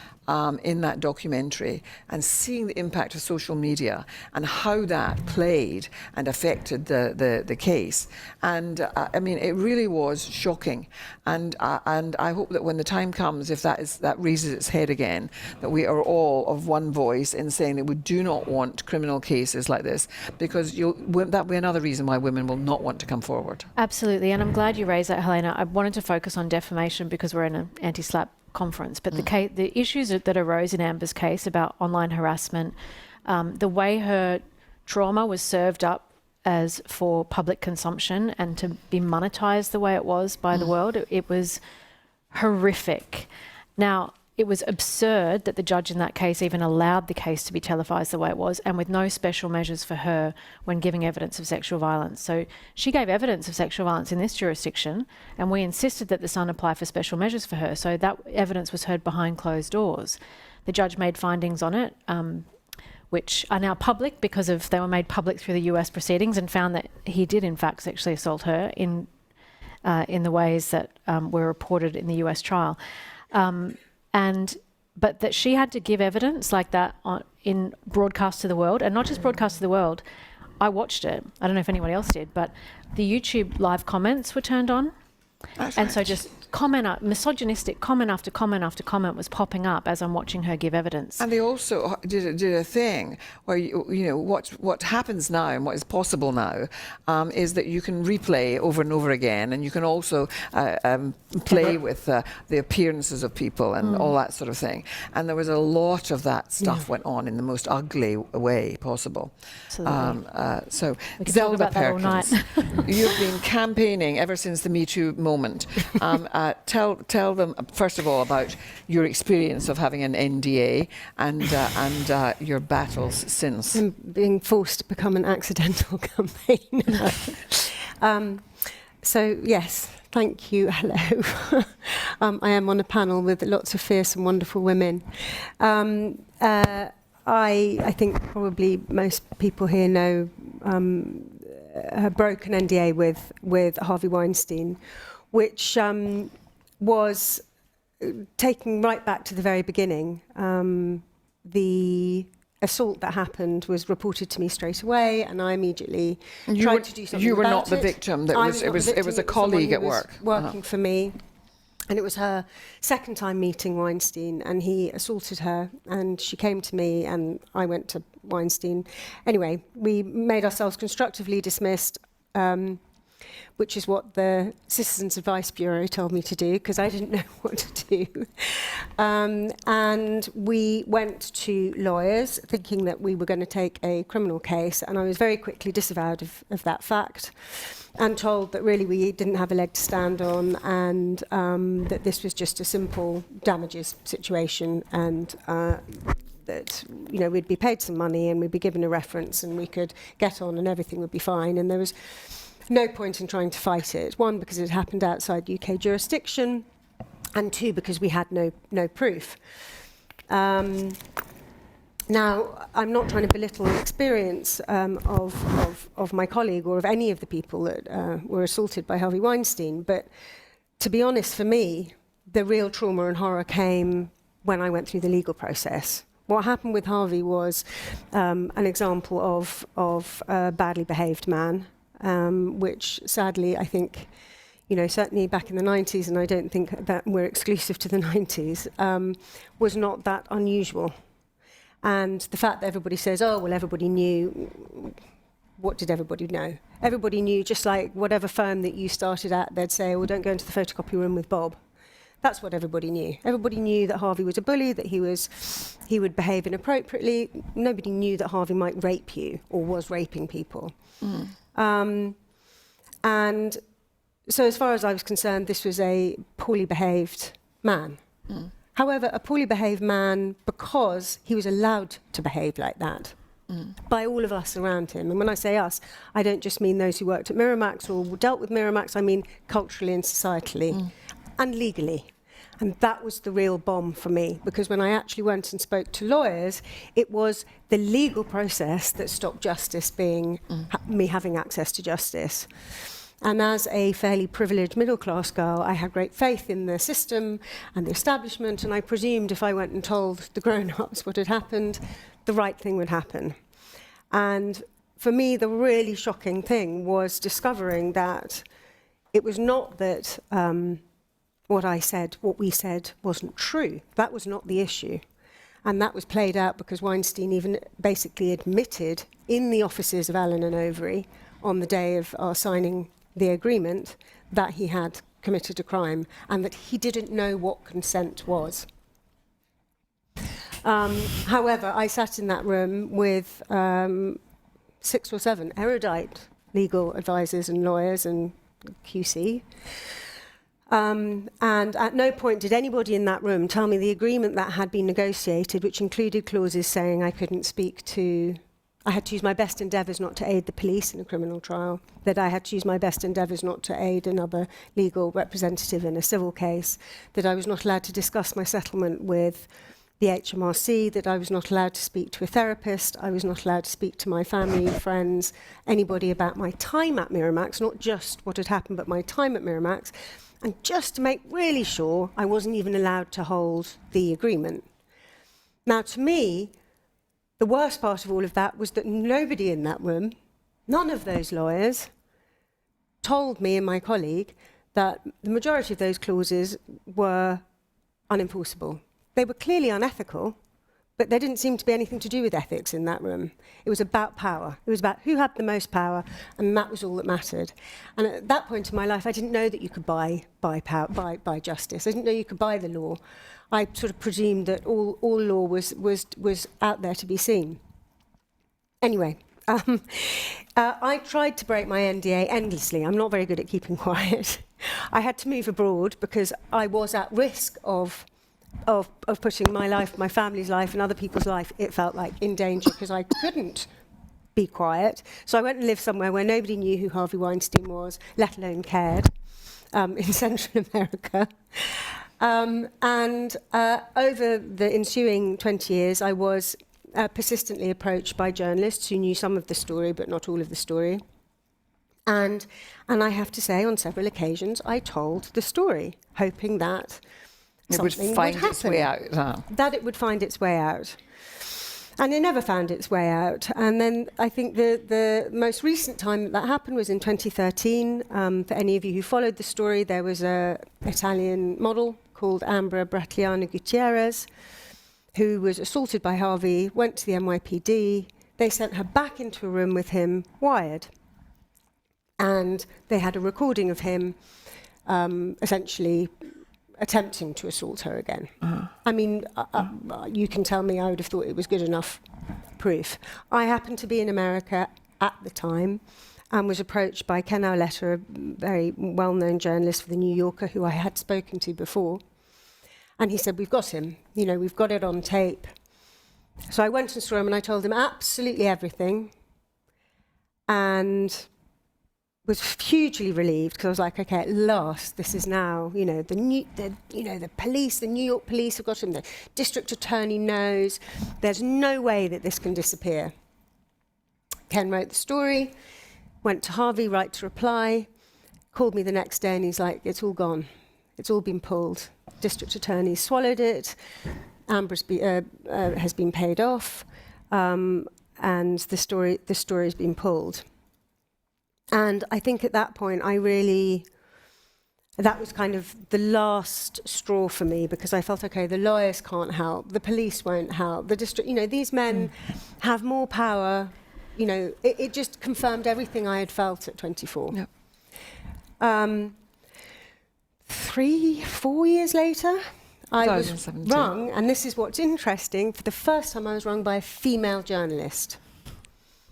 in that documentary and seeing the impact of social media and how that played and affected the case, and I mean, it really was shocking. And I hope that when the time comes, if that raises its head again, that we are all of one voice in saying that we do not want criminal cases like this, because that'll be another reason why women will not want to come forward. Absolutely, and I'm glad you raised that, Helena. I wanted to focus on defamation because we're in an anti-SLAPP conference, but the issues that arose in Amber's case about online harassment, the way her trauma was served up as for public consumption and to be monetized the way it was by the world, it was horrific. Now, it was absurd that the judge in that case even allowed the case to be televised the way it was, and with no special measures for her when giving evidence of sexual violence. So she gave evidence of sexual violence in this jurisdiction, and we insisted that the Sun apply for special measures for her. So that evidence was heard behind closed doors. The judge made findings on it, which are now public because they were made public through the US proceedings, and found that he did in fact sexually assault her in the ways that were reported in the US trial. But that she had to give evidence like that in broadcast to the world, and not just broadcast to the world. I watched it. I don't know if anyone else did, but the YouTube live comments were turned on. That's and right. So just misogynistic comment after comment after comment was popping up as I'm watching her give evidence. And they also did a thing where what happens now and what is possible now is that you can replay over and over again, and you can also play with the appearances of people and all that sort of thing. And there was a lot of that stuff went on in the most ugly way possible. So Zelda Perkins, you've been campaigning ever since the Me Too moment. Tell them first of all about your experience of having an NDA and your battles since. And being forced to become an accidental campaigner. So yes, thank you. Hello. I am on a panel with lots of fierce and wonderful women. I think probably most people here know a broken NDA with Harvey Weinstein, which was taking right back to the very beginning. The assault that happened was reported to me straight away, and I immediately tried to do something about it. You were not the victim. It was a colleague at work working for me. And it was her second time meeting Weinstein, and he assaulted her, and she came to me, and I went to Weinstein. Anyway, we made ourselves constructively dismissed, which is what the Citizens Advice Bureau told me to do, because I didn't know what to do. And we went to lawyers, thinking that we were going to take a criminal case, and I was very quickly disavowed of that fact, and told that really we didn't have a leg to stand on, and that this was just a simple damages situation, and that we'd be paid some money and we'd be given a reference and we could get on and everything would be fine. And there was no point in trying to fight it. One, because it happened outside UK jurisdiction, and two, because we had no proof. Now, I'm not trying to belittle the experience of my colleague or of any of the people that were assaulted by Harvey Weinstein, but to be honest, for me, the real trauma and horror came when I went through the legal process. What happened with Harvey was an example of a badly behaved man, which sadly, I think, certainly back in the 90s, and I don't think that we're exclusive to the 90s, was not that unusual. And the fact that everybody says, oh, well, everybody knew, what did everybody know? Everybody knew, just like whatever firm that you started at, they'd say, well, don't go into the photocopy room with Bob. That's what everybody knew. Everybody knew that Harvey was a bully, that he would behave inappropriately. Nobody knew that Harvey might rape you or was raping people. And so as far as I was concerned, this was a poorly behaved man. However, a poorly behaved man because he was allowed to behave like that by all of us around him. And when I say us, I don't just mean those who worked at Miramax or dealt with Miramax, I mean culturally and societally and legally. And that was the real bomb for me, because when I actually went and spoke to lawyers, it was the legal process that stopped justice being me having access to justice. And as a fairly privileged middle-class girl, I had great faith in the system and the establishment, and I presumed if I went and told the grown-ups what had happened, the right thing would happen. And for me, the really shocking thing was discovering that it was not that what we said wasn't true. That was not the issue. And that was played out because Weinstein even basically admitted in the offices of Allen and Overy on the day of our signing the agreement that he had committed a crime and that he didn't know what consent was. However, I sat in that room with 6 or 7 erudite legal advisors and lawyers and QC. And at no point did anybody in that room tell me the agreement that had been negotiated, which included clauses saying I had to use my best endeavours not to aid the police in a criminal trial, that I had to use my best endeavours not to aid another legal representative in a civil case, that I was not allowed to discuss my settlement with the HMRC, that I was not allowed to speak to a therapist, I was not allowed to speak to my family, friends, anybody about my time at Miramax, not just what had happened, but my time at Miramax, and just to make really sure I wasn't even allowed to hold the agreement. Now, to me, the worst part of all of that was that nobody in that room, none of those lawyers, told me and my colleague that the majority of those clauses were unenforceable. They were clearly unethical, but there didn't seem to be anything to do with ethics in that room. It was about power. It was about who had the most power, and that was all that mattered. And at that point in my life, I didn't know that you could buy justice. I didn't know you could buy the law. I sort of presumed that all law was out there to be seen. Anyway, I tried to break my NDA endlessly. I'm not very good at keeping quiet. I had to move abroad because I was at risk of putting my life, my family's life, and other people's life, it felt like, in danger because I couldn't be quiet. So I went and lived somewhere where nobody knew who Harvey Weinstein was, let alone cared, in Central America. And over the ensuing 20 years, I was persistently approached by journalists who knew some of the story but not all of the story. And I have to say, on several occasions, I told the story, hoping that it would find its way out. That it would find its way out. And it never found its way out. And then I think the most recent time that happened was in 2013. For any of you who followed the story, there was an Italian model called Ambra Bratiana Gutierrez, who was assaulted by Harvey, went to the NYPD. They sent her back into a room with him, wired. And they had a recording of him essentially attempting to assault her again. I mean, you can tell me I would have thought it was good enough proof. I happened to be in America at the time and was approached by Ken Auletta, a very well-known journalist for The New Yorker, who I had spoken to before. And he said, we've got him, you know, we've got it on tape. So I went and saw him and I told him absolutely everything. And was hugely relieved because I was like, okay, at last, this is now, you know, the police, the New York police have got him. The district attorney knows. There's no way that this can disappear. Ken wrote the story, went to Harvey, right to reply, called me the next day, and he's like, it's all gone. It's all been pulled. District attorney swallowed it. Amber's has been paid off, and the story's been pulled. And I think at that point, that was kind of the last straw for me, because I felt, okay, the lawyers can't help, the police won't help, the district, you know, these men have more power, you know, it just confirmed everything I had felt at 24. Yep. 3-4 years later, I was 2017. rung, and this is what's interesting, for the first time I was rung by a female journalist.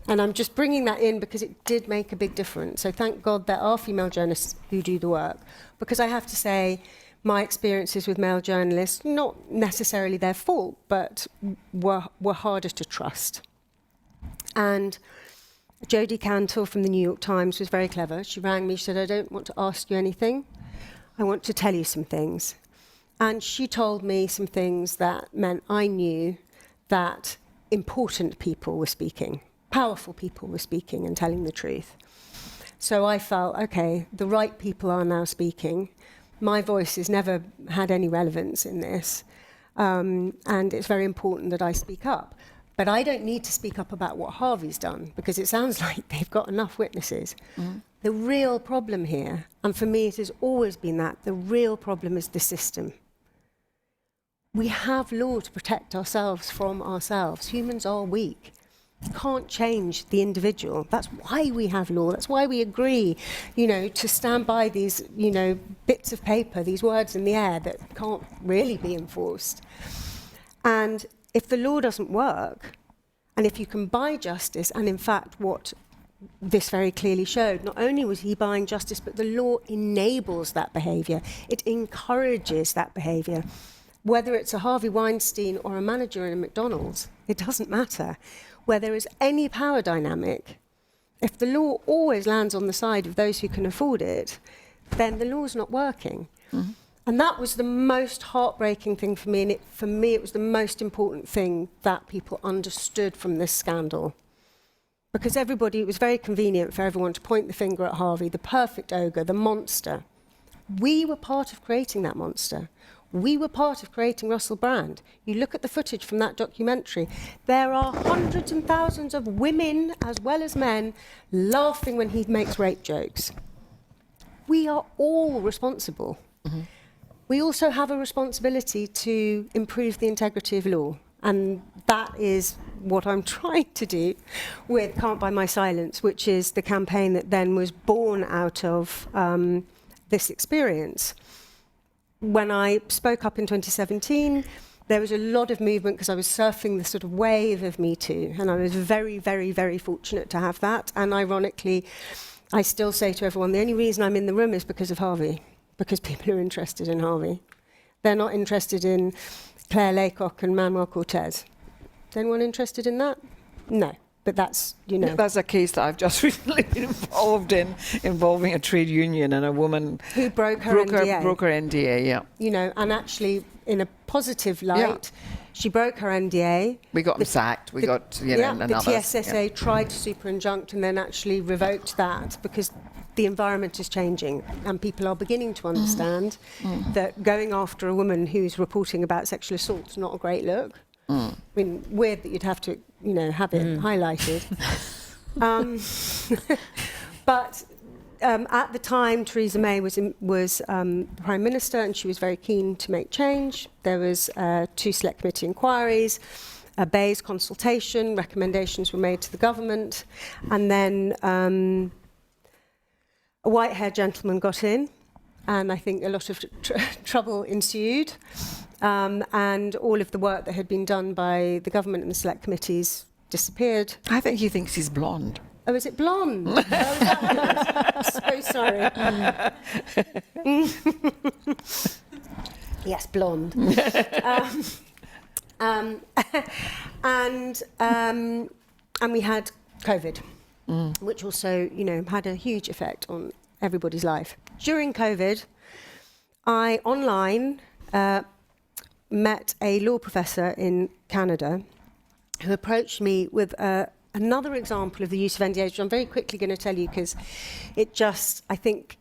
And I'm just bringing that in because it did make a big difference. So thank God there are female journalists who do the work. Because I have to say, my experiences with male journalists, not necessarily their fault, but were harder to trust. And Jodie Cantor from the New York Times was very clever. She rang me, she said, I don't want to ask you anything. I want to tell you some things. And she told me some things that meant I knew that important people were speaking. Powerful people were speaking and telling the truth. So I felt, okay, the right people are now speaking. My voice has never had any relevance in this. And it's very important that I speak up. But I don't need to speak up about what Harvey's done, because it sounds like they've got enough witnesses. The real problem here, and for me it has always been that, the real problem is the system. We have law to protect ourselves from ourselves. Humans are weak. Can't change the individual. That's why we have law. That's why we agree, you know, to stand by these, you know, bits of paper, these words in the air that can't really be enforced. And if the law doesn't work, and if you can buy justice, and in fact what this very clearly showed, not only was he buying justice, but the law enables that behaviour. It encourages that behaviour. Whether it's a Harvey Weinstein or a manager in a McDonald's, it doesn't matter. Where there is any power dynamic, if the law always lands on the side of those who can afford it, then the law's not working. And that was the most heartbreaking thing for me, and for me it was the most important thing that people understood from this scandal. Because it was very convenient for everyone to point the finger at Harvey, the perfect ogre, the monster. We were part of creating that monster. We were part of creating Russell Brand. You look at the footage from that documentary, there are hundreds and thousands of women as well as men laughing when he makes rape jokes. We are all responsible. We also have a responsibility to improve the integrity of law. And that is what I'm trying to do with Can't Buy My Silence, which is the campaign that then was born out of this experience. When I spoke up in 2017, there was a lot of movement because I was surfing the sort of wave of Me Too, and I was very, very, very fortunate to have that. And ironically, I still say to everyone, the only reason I'm in the room is because of Harvey, because people are interested in Harvey. They're not interested in Claire Laycock and Manuel Cortez. Is anyone interested in that? No. But that's, you know. That's a case that I've just recently been involved in, involving a trade union and a woman who broke her NDA. Broke her NDA, yeah. You know, and actually in a positive light. She broke her NDA. We got them sacked. We got, The TSSA tried to super-injunct and then actually revoked that because the environment is changing and people are beginning to understand that going after a woman who's reporting about sexual assault is not a great look. I mean, weird that you'd have to, have it highlighted. But at the time, Theresa May was Prime Minister, and she was very keen to make change. There was 2 select committee inquiries, a Bayes consultation, recommendations were made to the government, and then a white-haired gentleman got in, and I think a lot of trouble ensued. And all of the work that had been done by the government and the select committees disappeared. I think he thinks he's blonde. Oh, is it blonde? I'm so sorry. Yes, blonde. And we had COVID, which also, had a huge effect on everybody's life. During COVID, I online met a law professor in Canada who approached me with another example of the use of NDAs, which I'm very quickly going to tell you because it just, I think,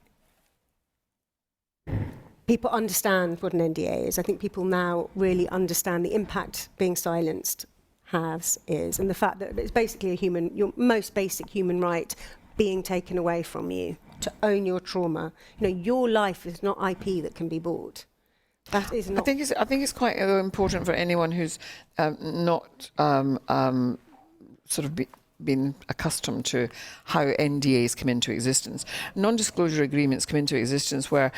people understand what an NDA is. I think people now really understand the impact being silenced is, and the fact that it's basically your most basic human right being taken away from you to own your trauma. Your life is not IP that can be bought. That is not. I think it's quite important for anyone who's not sort of been accustomed to how NDAs come into existence. Non-disclosure agreements come into existence where,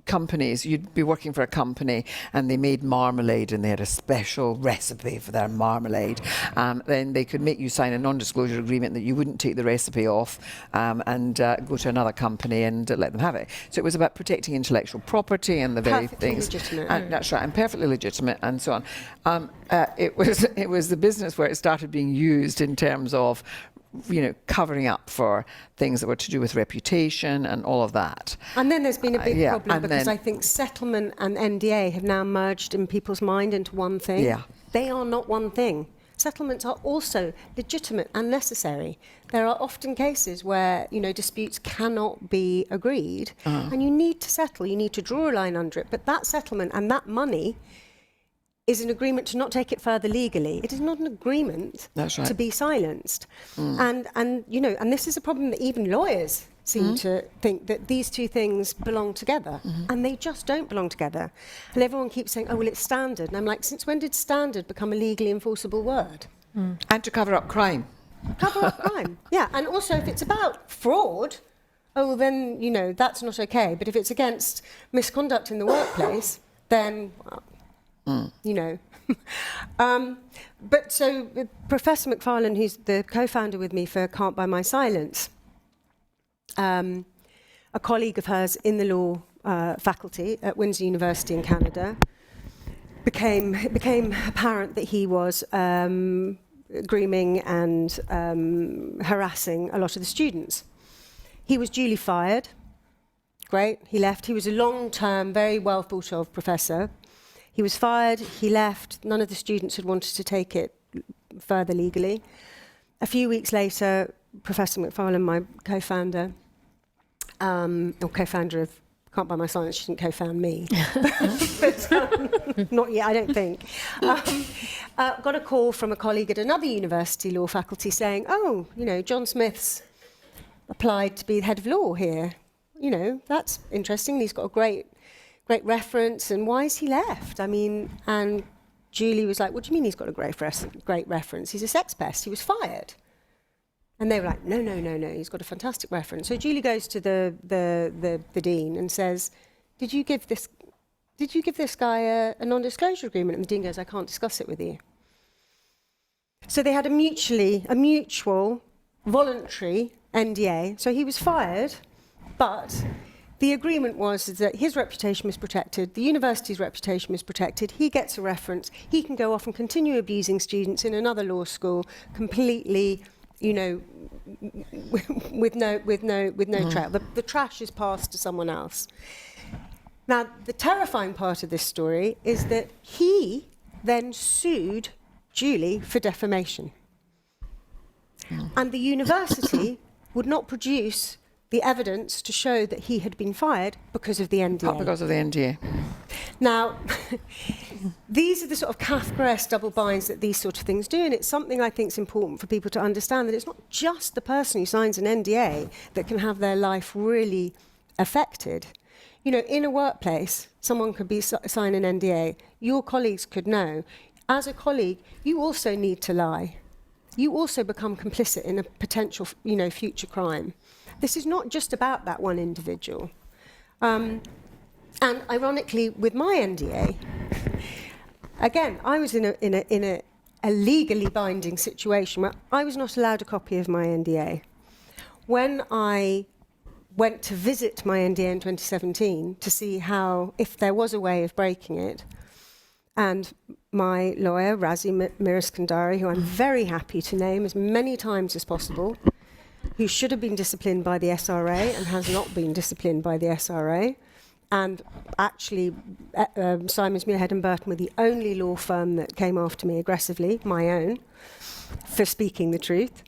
companies, you'd be working for a company and they made marmalade and they had a special recipe for their marmalade. Then they could make you sign a non-disclosure agreement that you wouldn't take the recipe off and go to another company and let them have it. So it was about protecting intellectual property and the very things. Legitimate. And that's right, and perfectly legitimate and so on. It was the business where it started being used in terms of, covering up for things that were to do with reputation and all of that. And then there's been a big problem because I think settlement and NDA have now merged in people's mind into one thing. Yeah. They are not one thing. Settlements are also legitimate and necessary. There are often cases where, disputes cannot be agreed and you need to settle, you need to draw a line under it. But that settlement and that money is an agreement to not take it further legally. It is not an agreement to be silenced. And this is a problem that even lawyers seem to think that these two things belong together, and they just don't belong together. And everyone keeps saying, oh, well, it's standard. And I'm like, since when did standard become a legally enforceable word? And to cover up crime. Cover up crime, yeah. And also, if it's about fraud, oh, then, that's not okay. But if it's against misconduct in the workplace, then... But so Professor McFarlane, who's the co-founder with me for Can't Buy My Silence, a colleague of hers in the law faculty at Windsor University in Canada, became apparent that he was grooming and harassing a lot of the students. He was duly fired. Great, he left. He was a long-term, very well thought of professor. He was fired, he left, none of the students had wanted to take it further legally. A few weeks later, Professor McFarlane, my co-founder, or co-founder of Can't Buy My Silence, she didn't co-found me, but not yet, I don't think, got a call from a colleague at another university law faculty saying, oh, John Smith's applied to be the head of law here. That's interesting, he's got a great reference, and why is he left? And Julie was like, what do you mean he's got a great reference? He's a sex pest, he was fired. And they were like, no, he's got a fantastic reference. So Julie goes to the dean and says, did you give this guy a non-disclosure agreement? And the dean goes, I can't discuss it with you. So they had a mutual, voluntary NDA. So he was fired, but the agreement was that his reputation was protected, the university's reputation was protected, he gets a reference, he can go off and continue abusing students in another law school completely, with no trail. The trash is passed to someone else. Now, the terrifying part of this story is that he then sued Julie for defamation. And the university would not produce the evidence to show that he had been fired because of the NDA. Not because of the NDA. Now, these are the sort of Kafkaesque double binds that these sort of things do, and it's something I think is important for people to understand, that it's not just the person who signs an NDA that can have their life really affected. You know, in a workplace, someone could sign an NDA. Your colleagues could know. As a colleague, you also need to lie. You also become complicit in a potential, future crime. This is not just about that one individual. And ironically, with my NDA, again, I was in a legally binding situation where I was not allowed a copy of my NDA. When I went to visit my NDA in 2017 to see if there was a way of breaking it, and my lawyer, Razi Miraskandari, who I'm very happy to name as many times as possible, who should have been disciplined by the SRA and has not been disciplined by the SRA, and actually Simons, Muirhead and Burton were the only law firm that came after me aggressively, my own, for speaking the truth.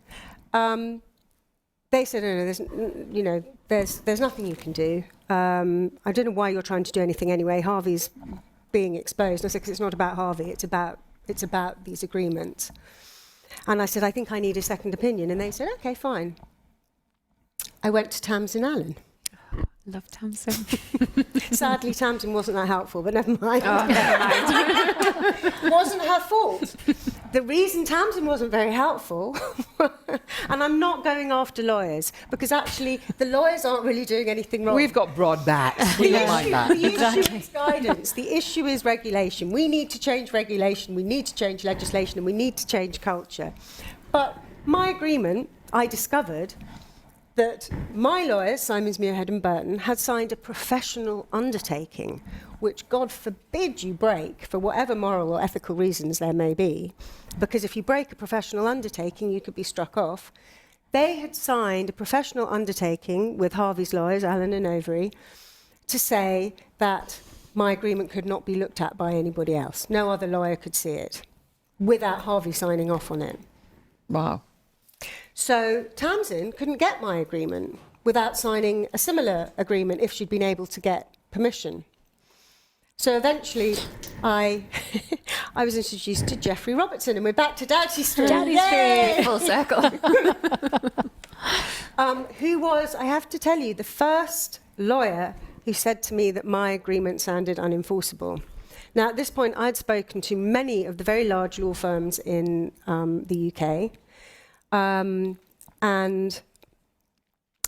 They said, no, there's nothing you can do. I don't know why you're trying to do anything anyway. Harvey's being exposed. And I said, 'cause it's not about Harvey, it's about these agreements. And I said, I think I need a second opinion. And they said, okay, fine. I went to Tamsin Allen. Love Tamsin. Sadly, Tamsin wasn't that helpful, but never mind. Oh, never mind. It wasn't her fault. The reason Tamsin wasn't very helpful, and I'm not going after lawyers, because actually the lawyers aren't really doing anything wrong. We've got broad backs. We don't mind that. The issue is guidance. The issue is regulation. We need to change regulation. We need to change legislation, and we need to change culture. But my agreement, I discovered that my lawyers, Simons, Muirhead and Burton, had signed a professional undertaking, which God forbid you break for whatever moral or ethical reasons there may be, because if you break a professional undertaking, you could be struck off. They had signed a professional undertaking with Harvey's lawyers, Allen and Overy, to say that my agreement could not be looked at by anybody else. No other lawyer could see it, without Harvey signing off on it. Wow. So Tamsin couldn't get my agreement without signing a similar agreement if she'd been able to get permission. So eventually I was introduced to Geoffrey Robertson, and we're back to Doughty Street. Doughty Street, full circle. Who was, I have to tell you, the first lawyer who said to me that my agreement sounded unenforceable. Now, at this point, I'd spoken to many of the very large law firms in the UK. And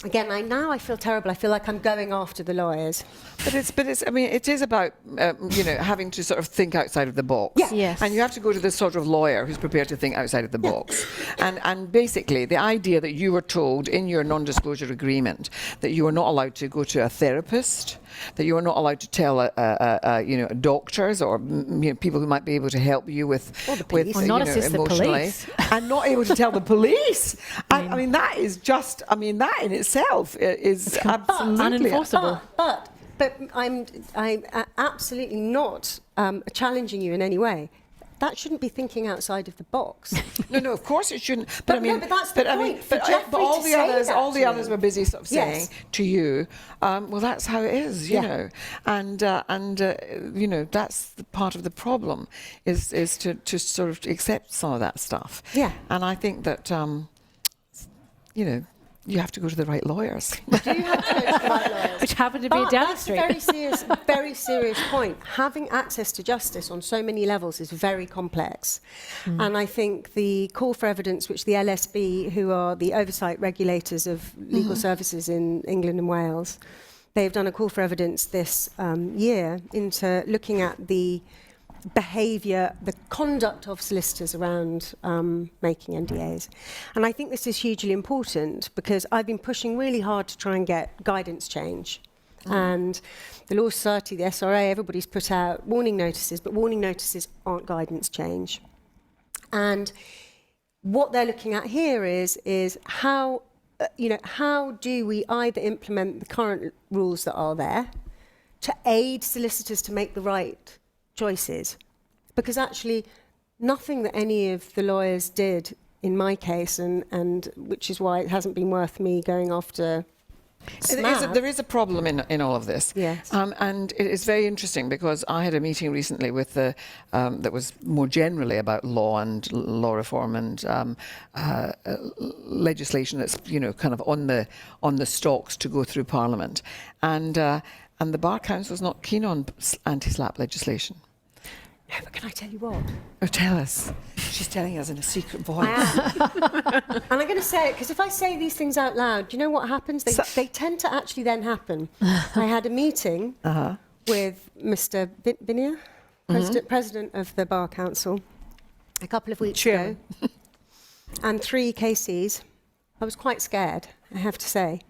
again, I feel terrible. I feel like I'm going after the lawyers. But it's. I mean, it is about having to sort of think outside of the box. Yeah. Yes. And you have to go to the sort of lawyer who's prepared to think outside of the box. And basically, the idea that you were told in your non-disclosure agreement that you were not allowed to go to a therapist, that you were not allowed to tell doctors or people who might be able to help you with Or not assist the emotionally, police. and not able to tell the police. I mean, that is just. I mean, that in itself is absolutely unenforceable. But I'm absolutely not challenging you in any way. That shouldn't be thinking outside of the box. No, of course it shouldn't. But that's the point. But all the others were busy sort of saying to you, well, that's how it is, you know, and that's the part of the problem is to sort of accept some of that stuff. Yeah. And I think that you have to go to the right lawyers. Do you have to go to the right lawyers? Which happened to be But down the that's street. a very serious point. Having access to justice on so many levels is very complex. And I think the call for evidence, which the LSB, who are the oversight regulators of legal services in England and Wales, they've done a call for evidence this year into looking at the behaviour, the conduct of solicitors around making NDAs. And I think this is hugely important because I've been pushing really hard to try and get guidance change. And the Law Society, the SRA, everybody's put out warning notices, but warning notices aren't guidance change. And what they're looking at here is how do we either implement the current rules that are there to aid solicitors to make the right choices. Because actually, nothing that any of the lawyers did in my case, and which is why it hasn't been worth me going after There is a problem in all of this. Yes. And it is very interesting because I had a meeting recently with that was more generally about law and law reform and legislation that's kind of on the stalks to go through Parliament, and the Bar Council is not keen on anti-SLAPP legislation. No, but can I tell you what? Oh, tell us. She's telling us in a secret voice. I am. And I'm going to say it, because if I say these things out loud, do you know what happens? They tend to actually then happen. I had a meeting with Mr. Binier, President of the Bar Council, a couple of weeks ago, and 3 KCs. I was quite scared, I have to say.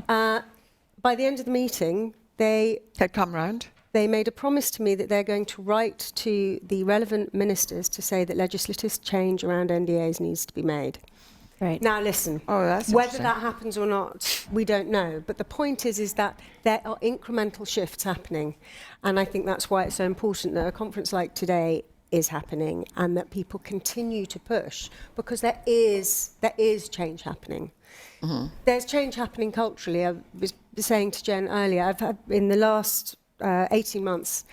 By the end of the meeting, they had come round. They made a promise to me that they're going to write to the relevant ministers to say that legislative change around NDAs needs to be made. Right. Now listen, whether that happens or not, we don't know. But the point is that there are incremental shifts happening. And I think that's why it's so important that a conference like today is happening and that people continue to push, because there is change happening. Mm-hmm. There's change happening culturally. I was saying to Jen earlier, I've had in the last 18 months,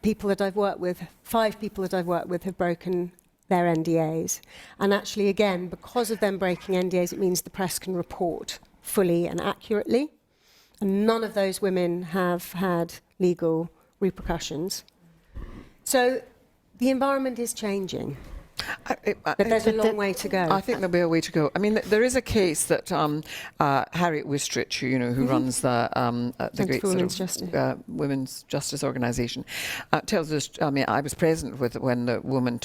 5 people that I've worked with have broken their NDAs. And actually, again, because of them breaking NDAs, it means the press can report fully and accurately. And none of those women have had legal repercussions. So the environment is changing. But there's a long way to go. I think there'll be a way to go. I mean, there is a case that Harriet Wistrich, who runs the great sort of women's justice organisation, tells us. I mean, I was present when the woman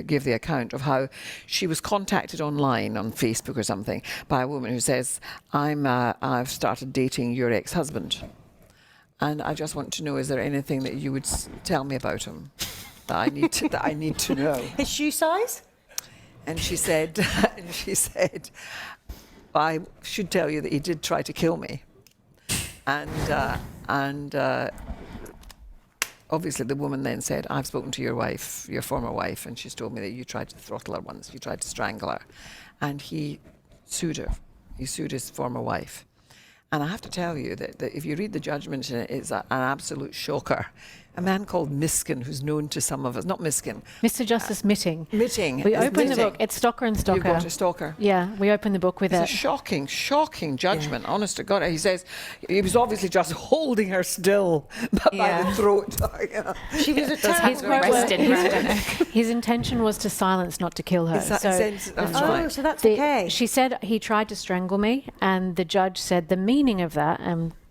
gave the account of how she was contacted online on Facebook or something by a woman who says, "I've started dating your ex-husband, and I just want to know, is there anything that you would tell me about him?" that I need to know. His shoe size? And she said, I should tell you that he did try to kill me. And obviously the woman then said, I've spoken to your wife, your former wife, and she's told me that you tried to throttle her once, you tried to strangle her. And he sued her. He sued his former wife. And I have to tell you that if you read the judgment in it, it's an absolute shocker. A man called Miskin, who's known to some of us, not Miskin. Mr. Justice Mitting. Mitting. We opened the book. It's Stalker and Stalker. You got a stalker. Yeah, we opened the book with it's a shocking judgment, honest to God. He says he was obviously just holding her still by the throat. She was a terrible His intention was to silence, not to kill her. So that's okay. She said he tried to strangle me, and the judge said the meaning of that,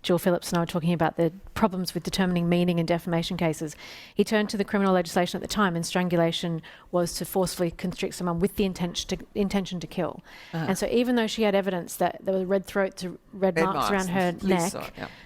Jill Phillips and I were talking about the problems with determining meaning in defamation cases. He turned to the criminal legislation at the time, and strangulation was to forcefully constrict someone with the intention to kill. And so even though she had evidence that there were red marks around her neck,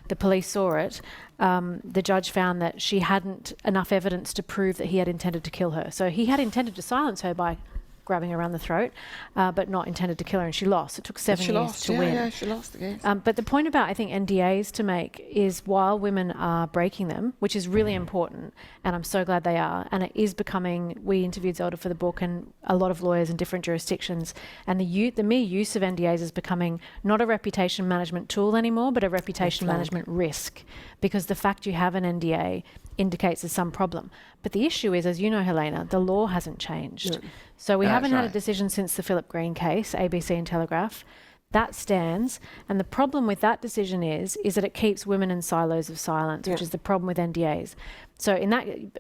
the police saw it, the judge found that she hadn't enough evidence to prove that he had intended to kill her. So he had intended to silence her by grabbing her around the throat, but not intended to kill her, and she lost. It took 7 years to win. Yeah, she lost the case. But the point about, I think, NDAs to make is while women are breaking them, which is really important, and I'm so glad they are, and it is becoming, we interviewed Zelda for the book and a lot of lawyers in different jurisdictions, and the mere use of NDAs is becoming not a reputation management tool anymore, but a reputation management risk, because the fact you have an NDA indicates there's some problem. But the issue is, as you know, Helena, the law hasn't changed. No. So we haven't had a decision since the Philip Green case, ABC and Telegraph. That stands. And the problem with that decision is that it keeps women in silos of silence, which is the problem with NDAs. So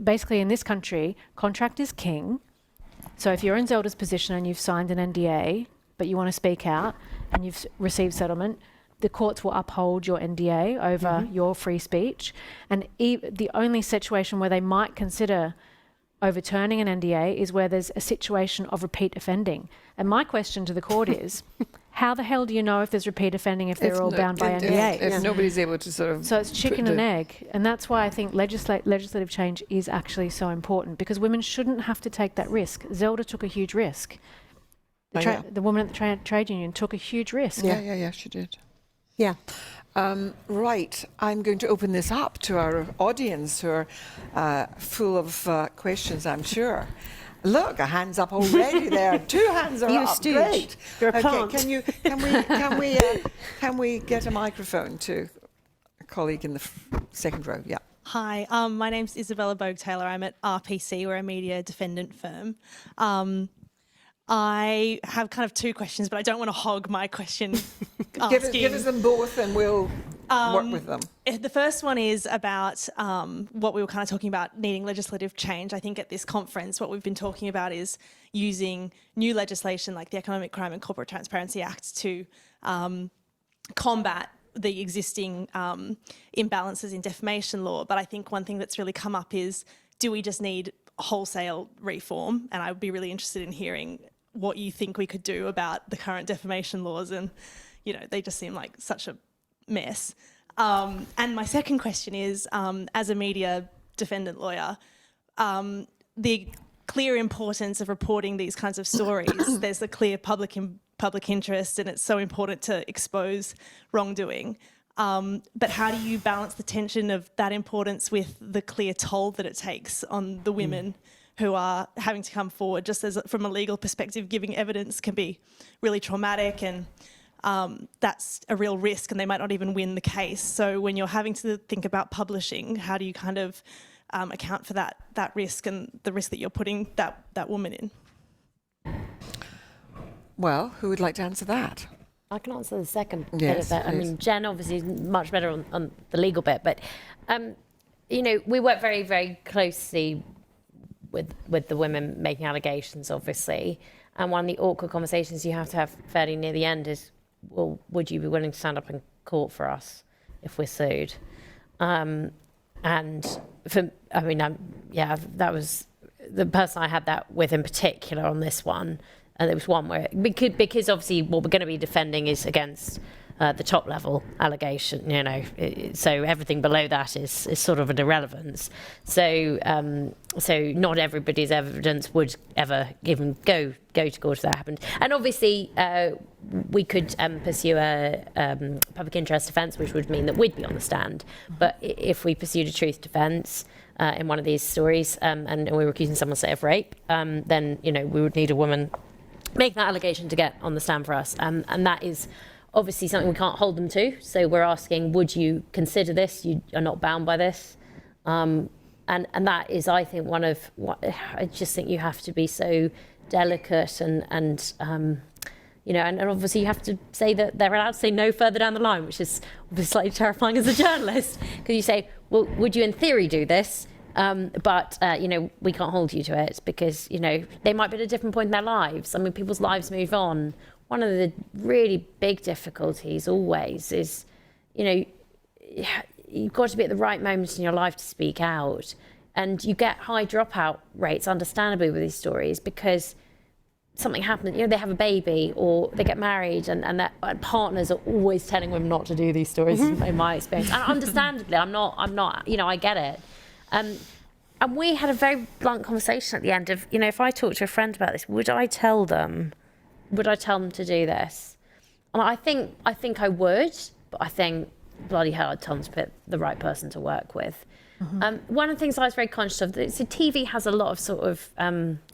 basically in this country, contract is king. So if you're in Zelda's position and you've signed an NDA, but you want to speak out and you've received settlement, the courts will uphold your NDA over your free speech. And the only situation where they might consider overturning an NDA is where there's a situation of repeat offending. And my question to the court is, how the hell do you know if there's repeat offending if they're all bound by NDA? If nobody's able to sort of... So it's chicken and egg. And that's why I think legislative change is actually so important, because women shouldn't have to take that risk. Zelda took a huge risk. The woman at the trade union took a huge risk. Yeah, she did. Yeah. Right, I'm going to open this up to our audience who are full of questions, I'm sure. Look, a hand's up already there. 2 hands are You're up. a stooge. Great. You're a plant. Can we get a microphone to a colleague in the second row? Yeah. Hi, my name's Isabella Bogue-Taylor. I'm at RPC, we're a media defendant firm. I have kind of 2 questions, but I don't want to hog my question asking. Give us them both and we'll work with them. The first one is about what we were kind of talking about, needing legislative change. I think at this conference, what we've been talking about is using new legislation like the Economic Crime and Corporate Transparency Act to combat the existing imbalances in defamation law. But I think one thing that's really come up is, do we just need wholesale reform? And I would be really interested in hearing what you think we could do about the current defamation laws, and they just seem like such a mess. And my second question is, as a media defendant lawyer, the clear importance of reporting these kinds of stories. There's a clear public interest, and it's so important to expose wrongdoing. But how do you balance the tension of that importance with the clear toll that it takes on the women who are having to come forward? Just as from a legal perspective, giving evidence can be really traumatic, and that's a real risk, and they might not even win the case. So when you're having to think about publishing, how do you kind of account for that risk and the risk that you're putting that woman in? Well, who would like to answer that? I can answer the second bit Yes, of that. I please. mean, Jen obviously is much better on the legal bit, but we work very, very closely with the women making allegations, obviously. And one of the awkward conversations you have to have fairly near the end is, well, would you be willing to stand up in court for us if we're sued? That was the person I had that with in particular on this one. And there was one where, because obviously what we're going to be defending is against the top level allegation, so everything below that is sort of an irrelevance. So not everybody's evidence would ever even go to court if that happened. And obviously we could pursue a public interest defence, which would mean that we'd be on the stand. But if we pursued a truth defence in one of these stories and we were accusing someone, say, of rape, then we would need a woman make that allegation to get on the stand for us. And that is obviously something we can't hold them to. So we're asking, would you consider this? You are not bound by this. And that is, I think, I just think you have to be so delicate and obviously you have to say that they're allowed to say no further down the line, which is obviously slightly terrifying as a journalist, because you say, well, would you in theory do this? But we can't hold you to it because, they might be at a different point in their lives. I mean, people's lives move on. One of the really big difficulties always is, you've got to be at the right moment in your life to speak out. And you get high dropout rates, understandably, with these stories because something happens, they have a baby or they get married and their partners are always telling them not to do these stories, in my experience. And understandably, I'm not, I get it. And we had a very blunt conversation at the end of, if I talked to a friend about this, would I tell them to do this? And I think I would, but I think bloody hell I'd tell them to pick the right person to work with. One of the things I was very conscious of, so TV has a lot of sort of,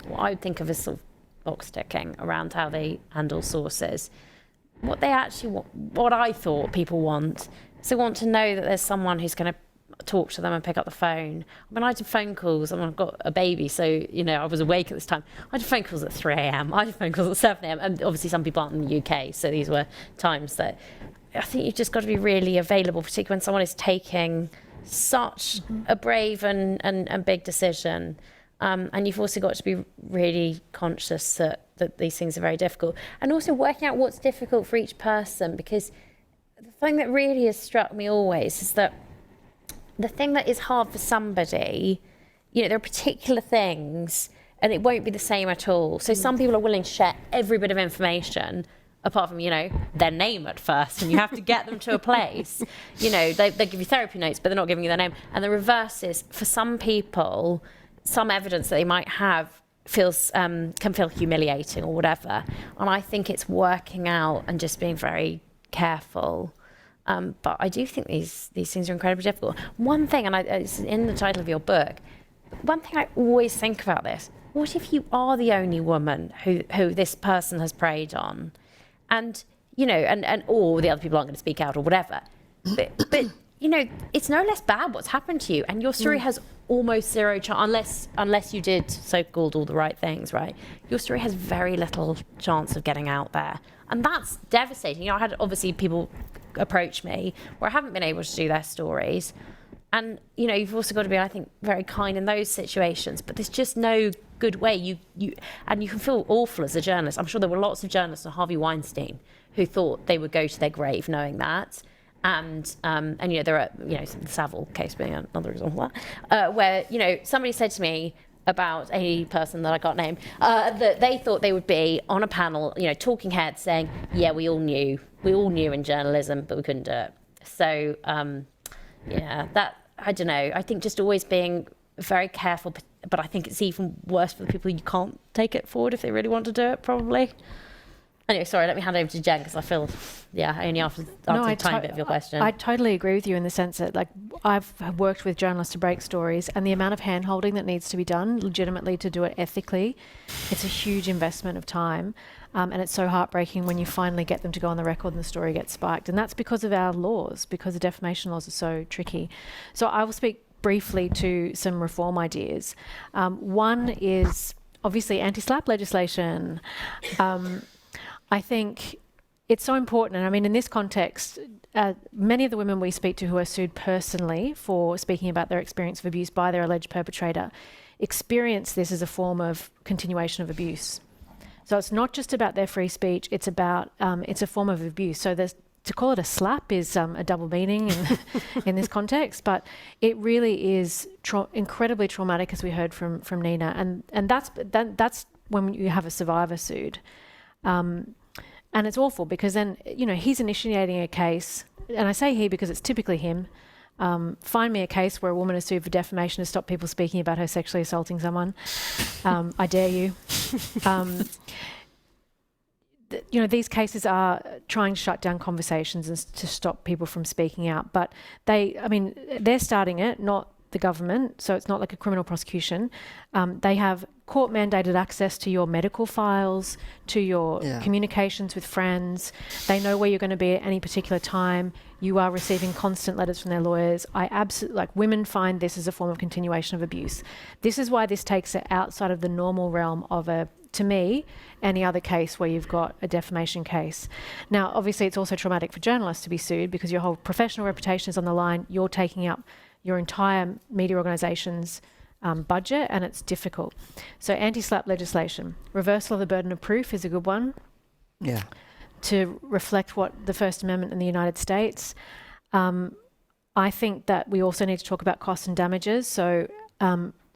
what I would think of as sort of box ticking around how they handle sources. What they actually want, what I thought people want, is they want to know that there's someone who's going to talk to them and pick up the phone. I mean, I did phone calls. I've got a baby, so I was awake at this time. I did phone calls at 3 a.m. I did phone calls at 7 a.m. And obviously some people aren't in the UK, so these were times that I think you've just got to be really available, particularly when someone is taking such a brave and big decision. And you've also got to be really conscious that these things are very difficult. And also working out what's difficult for each person, because the thing that really has struck me always is that the thing that is hard for somebody, there are particular things and it won't be the same at all. So some people are willing to share every bit of information apart from, their name at first, and you have to get them to a place. They give you therapy notes, but they're not giving you their name. And the reverse is, for some people, some evidence that they might have can feel humiliating or whatever. And I think it's working out and just being very careful But I do think these things are incredibly difficult. One thing, and it's in the title of your book, one thing I always think about this, what if you are the only woman who this person has preyed on? And, you know, and or the other people aren't going to speak out or whatever. But you know, it's no less bad what's happened to you. And your story has almost zero chance, unless you did so-called all the right things, right? Your story has very little chance of getting out there. And that's devastating. You know, I had obviously people approach me where I haven't been able to do their stories. And, you know, you've also got to be, I think, very kind in those situations. But there's just no good way. And you can feel awful as a journalist. I'm sure there were lots of journalists on Harvey Weinstein who thought they would go to their grave knowing that. And you know, there are, you know, the Savile case being another example of that, where, you know, somebody said to me about a person that I can't name, that they thought they would be on a panel, you know, talking heads saying, yeah, we all knew in journalism, but we couldn't do it. So, yeah, that, I don't know, I think just always being very careful, but I think it's even worse for the people you can't take it forward if they really want to do it, probably. Anyway, sorry, let me hand over to Jen, because I feel, yeah, I only answered a tiny bit of your question. I totally agree with you in the sense that, like, I've worked with journalists to break stories, and the amount of hand-holding that needs to be done legitimately to do it ethically, it's a huge investment of time. And it's so heartbreaking when you finally get them to go on the record and the story gets spiked. And that's because of our laws, because the defamation laws are so tricky. So I will speak briefly to some reform ideas. One is obviously anti-SLAPP legislation. I think it's so important, and I mean, in this context, many of the women we speak to who are sued personally for speaking about their experience of abuse by their alleged perpetrator experience this as a form of continuation of abuse. So it's not just about their free speech, it's about, it's a form of abuse. So to call it a slap is a double meaning in this context, but it really is incredibly traumatic, as we heard from Nina, and that's when you have a survivor sued. And it's awful because then, you know, he's initiating a case, and I say he because it's typically him. Find me a case where a woman is sued for defamation to stop people speaking about her sexually assaulting someone. I dare you. You know, these cases are trying to shut down conversations and to stop people from speaking out. But they're starting it, not the government, so it's not like a criminal prosecution. They have court-mandated access to your medical files, to your communications with friends. They know where you're going to be at any particular time. You are receiving constant letters from their lawyers. Women find this as a form of continuation of abuse. This is why this takes it outside of the normal realm of to me, any other case where you've got a defamation case. Now, obviously, it's also traumatic for journalists to be sued because your whole professional reputation is on the line. You're taking up your entire media organisation's budget, and it's difficult. So anti-SLAPP legislation. Reversal of the burden of proof is a good one. Yeah. To reflect what the First Amendment in the United States. I think that we also need to talk about costs and damages. So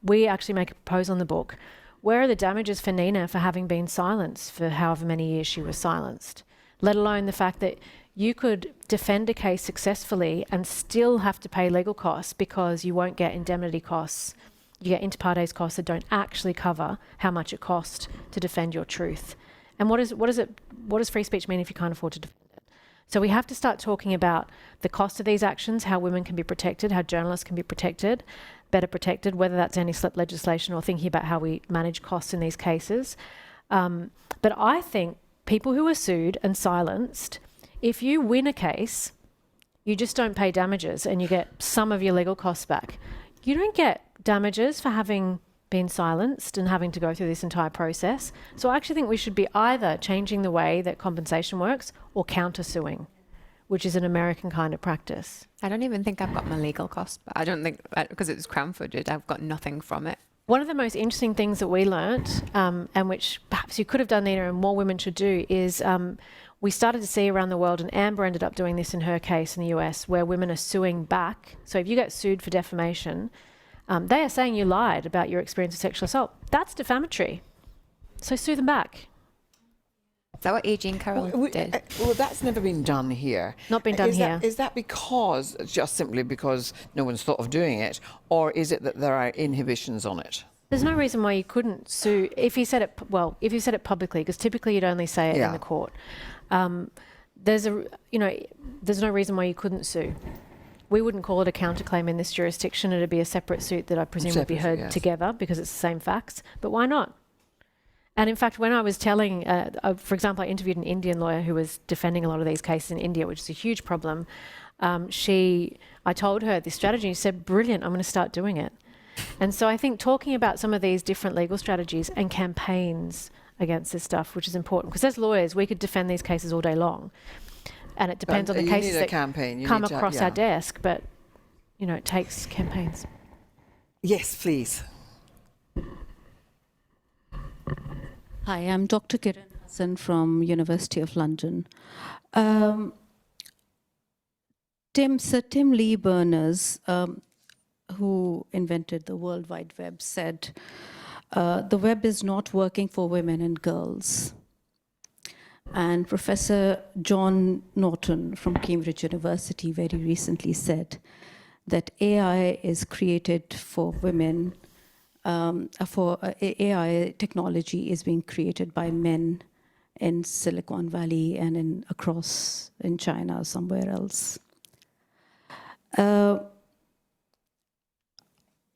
we actually make a proposal in the book. Where are the damages for Nina for having been silenced for however many years she was silenced? Let alone the fact that you could defend a case successfully and still have to pay legal costs because you won't get indemnity costs. You get inter partes costs that don't actually cover how much it costs to defend your truth. And what does free speech mean if you can't afford to defend it? So we have to start talking about the cost of these actions, how women can be protected, how journalists can be protected, better protected, whether that's anti-SLAPP legislation or thinking about how we manage costs in these cases. But I think people who are sued and silenced, if you win a case, you just don't pay damages and you get some of your legal costs back. You don't get damages for having been silenced and having to go through this entire process. So I actually think we should be either changing the way that compensation works or counter-suing, which is an American kind of practice. I don't even think I've got my legal costs, but I don't think, because it was Crown-funded, I've got nothing from it. One of the most interesting things that we learnt, and which perhaps you could have done, Nina, and more women should do, is we started to see around the world, and Amber ended up doing this in her case in the US, where women are suing back. So if you get sued for defamation, they are saying you lied about your experience of sexual assault. That's defamatory. So sue them back. Is that what Eugene Carroll did? Well, that's never been done here. Not been done here. Is that just simply because no one's thought of doing it, or is it that there are inhibitions on it? There's no reason why you couldn't sue if you said it. Well, if you said it publicly, because typically you'd only say it in the court. there's no reason why you couldn't sue. We wouldn't call it a counterclaim in this jurisdiction. It'd be a separate suit that I presume would be heard together because it's the same facts. But why not? And in fact, when I was telling, for example, I interviewed an Indian lawyer who was defending a lot of these cases in India, which is a huge problem. I told her this strategy. She said, "Brilliant! I'm going to start doing it." And so I think talking about some of these different legal strategies and campaigns against this stuff, which is important, because as lawyers, we could defend these cases all day long, and it depends on the cases that come across our desk. But it takes campaigns. Yes, please. Hi, I'm Dr. Kiran Hassan from University of London. Sir Tim Lee Berners, who invented the World Wide Web, said, the web is not working for women and girls. And Professor John Norton from Cambridge University very recently said that AI is created for women, AI technology is being created by men in Silicon Valley and across in China, somewhere else.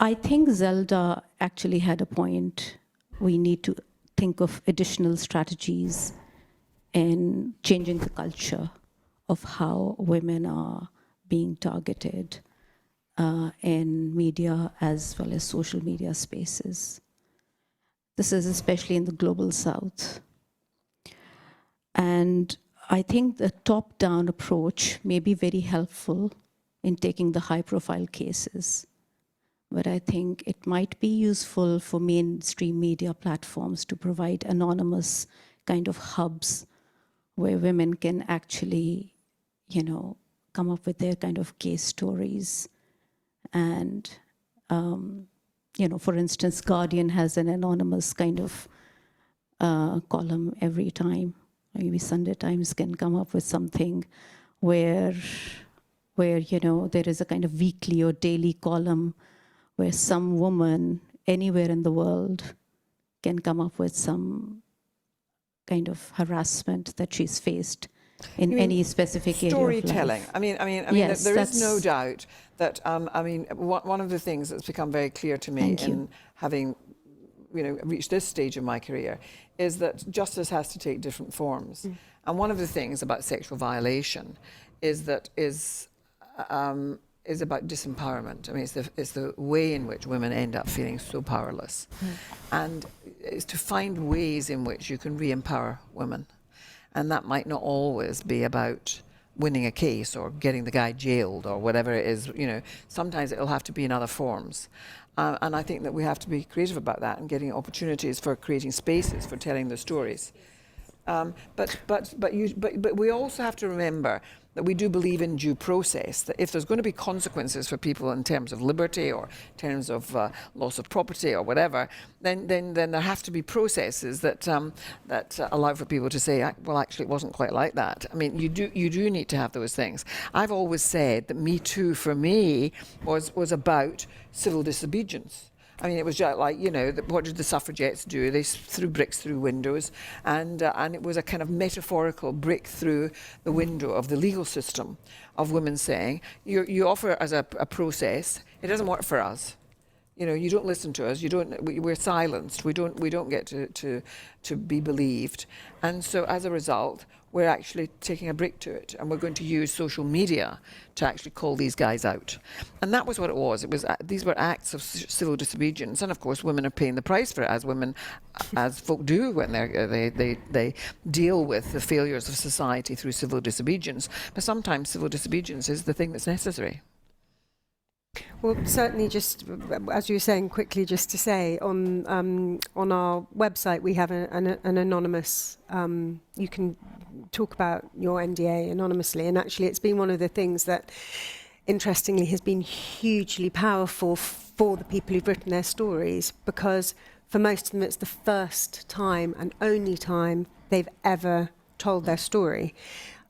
I think Zelda actually had a point. We need to think of additional strategies in changing the culture of how women are being targeted in media as well as social media spaces. This is especially in the global south. And I think the top-down approach may be very helpful in taking the high-profile cases. But I think it might be useful for mainstream media platforms to provide anonymous kind of hubs where women can actually, come up with their kind of case stories. And, for instance, Guardian has an anonymous kind of column every time. Maybe Sunday Times can come up with something where there is a kind of weekly or daily column where some woman anywhere in the world can come up with some kind of harassment that she's faced in any specific area of life. Storytelling. Yes, there is no doubt that, one of the things that's become very clear to me in having, reached this stage of my career is that justice has to take different forms. And one of the things about sexual violation is about disempowerment. It's the way in which women end up feeling so powerless. And it's to find ways in which you can re-empower women. And that might not always be about winning a case or getting the guy jailed or whatever it is. Sometimes it'll have to be in other forms. And I think that we have to be creative about that and getting opportunities for creating spaces for telling the stories. But we also have to remember that we do believe in due process, that if there's going to be consequences for people in terms of liberty or in terms of loss of property or whatever, then there have to be processes that allow for people to say, well, actually, it wasn't quite like that. You do need to have those things. I've always said that Me Too, for me, was about civil disobedience. It was just like, what did the suffragettes do? They threw bricks through windows, and it was a kind of metaphorical brick through the window of the legal system of women saying, you offer as a process, it doesn't work for us. You don't listen to us. We're silenced. We don't get to be believed, and so as a result, we're actually taking a brick to it, and we're going to use social media to actually call these guys out. And that was what it was. These were acts of civil disobedience, and of course, women are paying the price for it, as folk do when they deal with the failures of society through civil disobedience. But sometimes civil disobedience is the thing that's necessary. Well, certainly, just as you were saying, quickly, just to say, on our website we have an anonymous. You can talk about your NDA anonymously, and actually, it's been one of the things that, interestingly, has been hugely powerful for the people who've written their stories, because for most of them, it's the first time and only time they've ever told their story.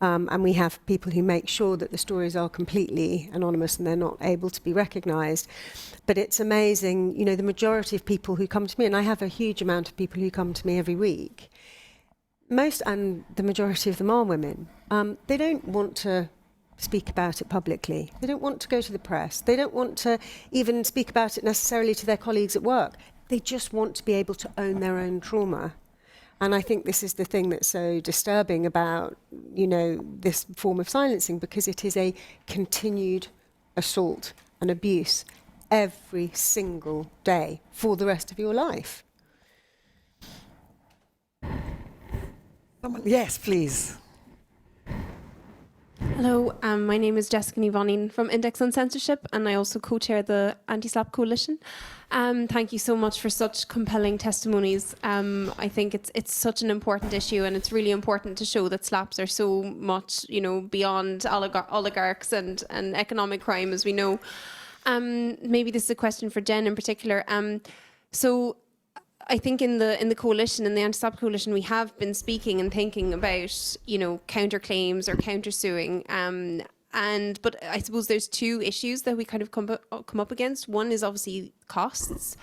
And we have people who make sure that the stories are completely anonymous and they're not able to be recognised. But it's amazing, the majority of people who come to me, and I have a huge amount of people who come to me every week, most, and the majority of them are women, they don't want to speak about it publicly. They don't want to go to the press. They don't want to even speak about it necessarily to their colleagues at work. They just want to be able to own their own trauma. And I think this is the thing that's so disturbing about, you know, this form of silencing, because it is a continued assault and abuse every single day for the rest of your life. Yes, please. Hello, my name is Jessica Nivonin from Index on Censorship, and I also co-chair the Anti-SLAPP Coalition. Thank you so much for such compelling testimonies. I think it's such an important issue, and it's really important to show that SLAPPs are so much, you know, beyond oligarchs and economic crime, as we know. Maybe this is a question for Jen in particular. So I think in the coalition, in the Anti-SLAPP Coalition, we have been speaking and thinking about, you know, counterclaims or countersuing. But I suppose there's two issues that we kind of come up against. One is obviously costs.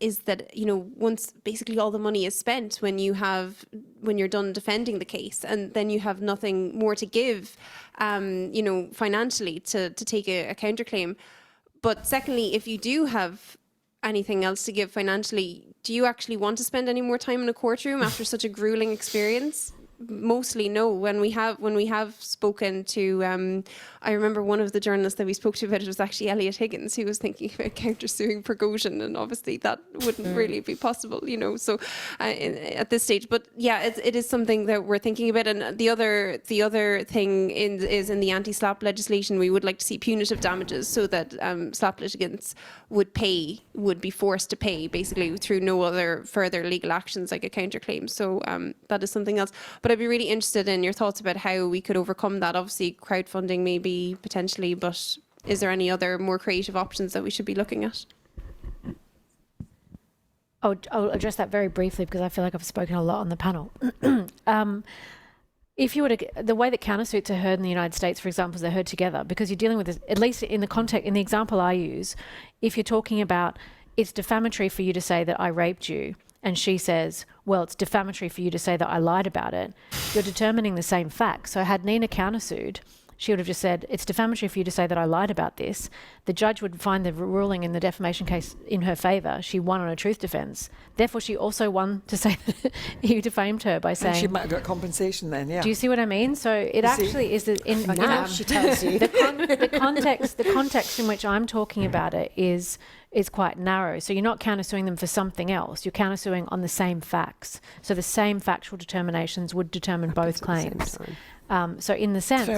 Is that, you know, once basically all the money is spent when you're done defending the case, and then you have nothing more to give, you know, financially to take a counterclaim. But secondly, if you do have anything else to give financially, do you actually want to spend any more time in a courtroom after such a grueling experience? Mostly no. When we have spoken to, I remember one of the journalists that we spoke to about it was actually Elliot Higgins, who was thinking about countersuing Prigozhin, and obviously that wouldn't really be possible, you know. So at this stage, but yeah, it is something that we're thinking about. And the other thing is in the anti-SLAPP legislation, we would like to see punitive damages, so that SLAPP litigants would be forced to pay basically through no other further legal actions like a counterclaim. So that is something else. But I'd be really interested in your thoughts about how we could overcome that. Obviously, crowdfunding maybe potentially, but is there any other more creative options that we should be looking at? I'll address that very briefly, because I feel like I've spoken a lot on the panel. If you were to, the way that countersuits are heard in the United States, for example, is they're heard together, because you're dealing with this, at least in the example I use, if you're talking about, it's defamatory for you to say that I raped you, and she says, well, it's defamatory for you to say that I lied about it, you're determining the same fact. So had Nina countersued, she would have just said, it's defamatory for you to say that I lied about this. The judge would find the ruling in the defamation case in her favour. She won on a truth defence. Therefore, she also won to say that you defamed her by saying... And she might have got compensation then, yeah. Do you see what I mean? So it actually is... Now she tells you. The context in which I'm talking about it is quite narrow. So you're not countersuing them for something else. You're countersuing on the same facts. So the same factual determinations would determine both claims. So in the sense,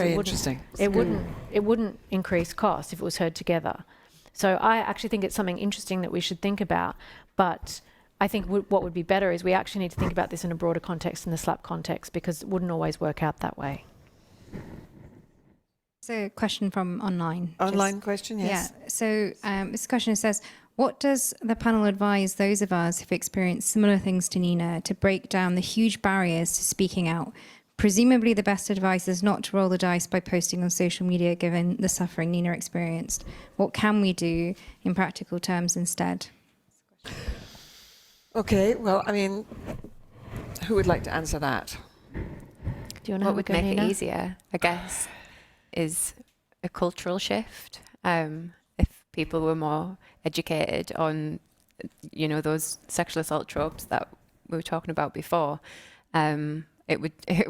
it wouldn't increase costs if it was heard together. So I actually think it's something interesting that we should think about. But I think what would be better is we actually need to think about this in a broader context, in the SLAPP context, because it wouldn't always work out that way. So a question from online. Online question, yes. Yeah. So this question says, what does the panel advise those of us who've experienced similar things to Nina to break down the huge barriers to speaking out? Presumably the best advice is not to roll the dice by posting on social media, given the suffering Nina experienced. What can we do in practical terms instead? Okay, well, I mean, who would like to answer that? Do you want to What would make Nina? it easier, I guess, is a cultural shift. If people were more educated on, you know, those sexual assault tropes that we were talking about before, it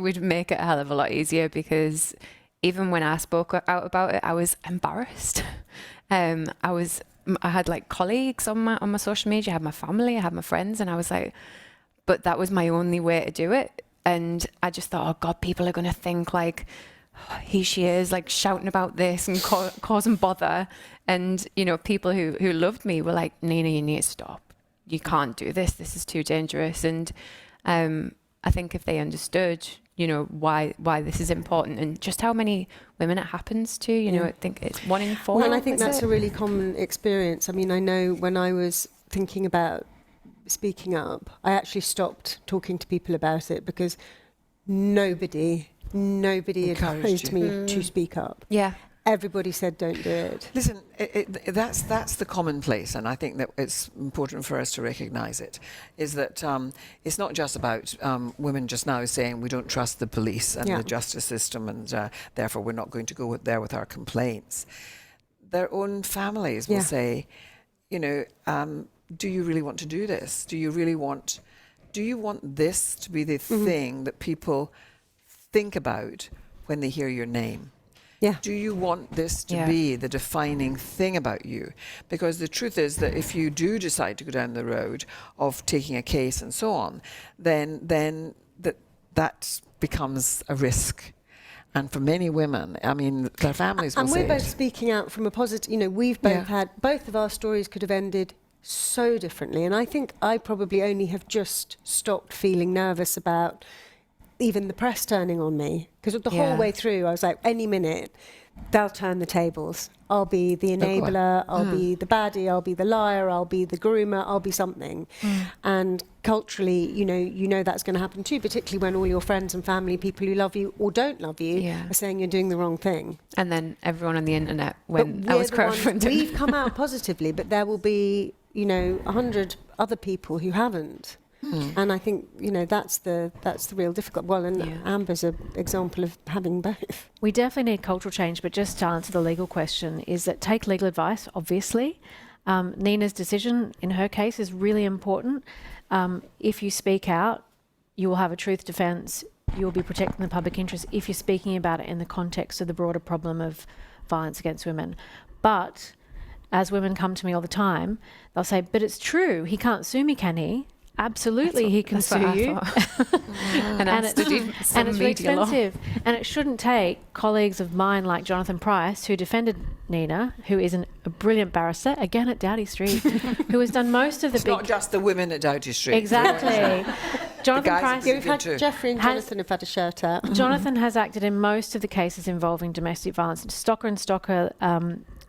would make it a hell of a lot easier, because even when I spoke out about it, I was embarrassed. I had like colleagues on my social media, I had my family, I had my friends, and I was like, but that was my only way to do it. And I just thought, oh God, people are going to think like, she is like shouting about this and causing bother. And, you know, people who loved me were like, Nina, you need to stop. You can't do this. This is too dangerous. And I think if they understood, you know, why this is important and just how many women it happens to, you know, I think it's 1 in 4. Well, and I think that's a really common experience. I mean, I know when I was thinking about speaking up, I actually stopped talking to people about it, because nobody advised me to speak up. Yeah. everybody said don't do it. Listen, that's the commonplace, and I think that it's important for us to recognise it, is that it's not just about women just now saying we don't trust the police and the justice system, and therefore we're not going to go there with our complaints. Their own families will say, you know, do you really want to do this? Do you want this to be the thing that people think about when they hear your name? Yeah. Do you want this to be the defining thing about you? Because the truth is that if you do decide to go down the road of taking a case and so on, then that becomes a risk. And for many women, I mean, their families will say And we're both speaking out from a positive, you know, we've both had, both of our stories could have ended so differently. And I think I probably only have just stopped feeling nervous about even the press turning on me, because the whole way through I was like, any minute they'll turn the tables. I'll be the enabler, I'll be the baddie, I'll be the liar, I'll be the groomer, I'll be something. And culturally, you know that's going to happen too, particularly when all your friends and family, people who love you or don't love you, are saying you're doing the wrong thing. And then everyone on the internet, when I was crowdfunding. We've come out positively, but there will be, 100 other people who haven't. And I think, that's the real difficult. Well, and Amber's an example of having both. We definitely need cultural change, but just to answer the legal question, is that take legal advice, obviously. Nina's decision in her case is really important. If you speak out, you will have a truth defence, you will be protecting the public interest if you're speaking about it in the context of the broader problem of violence against women. But as women come to me all the time, they'll say, but it's true, he can't sue me, can he? Absolutely, he can sue you. and it's really expensive. And it shouldn't take colleagues of mine like Jonathan Price, who defended Nina, who is a brilliant barrister, again at Doughty Street, who has done most of the it's not just the women at Doughty Street. Exactly. Jonathan Price. We've had Jeffrey and Jonathan have had a shirt out. Jonathan has acted in most of the cases involving domestic violence. Stocker and Stocker,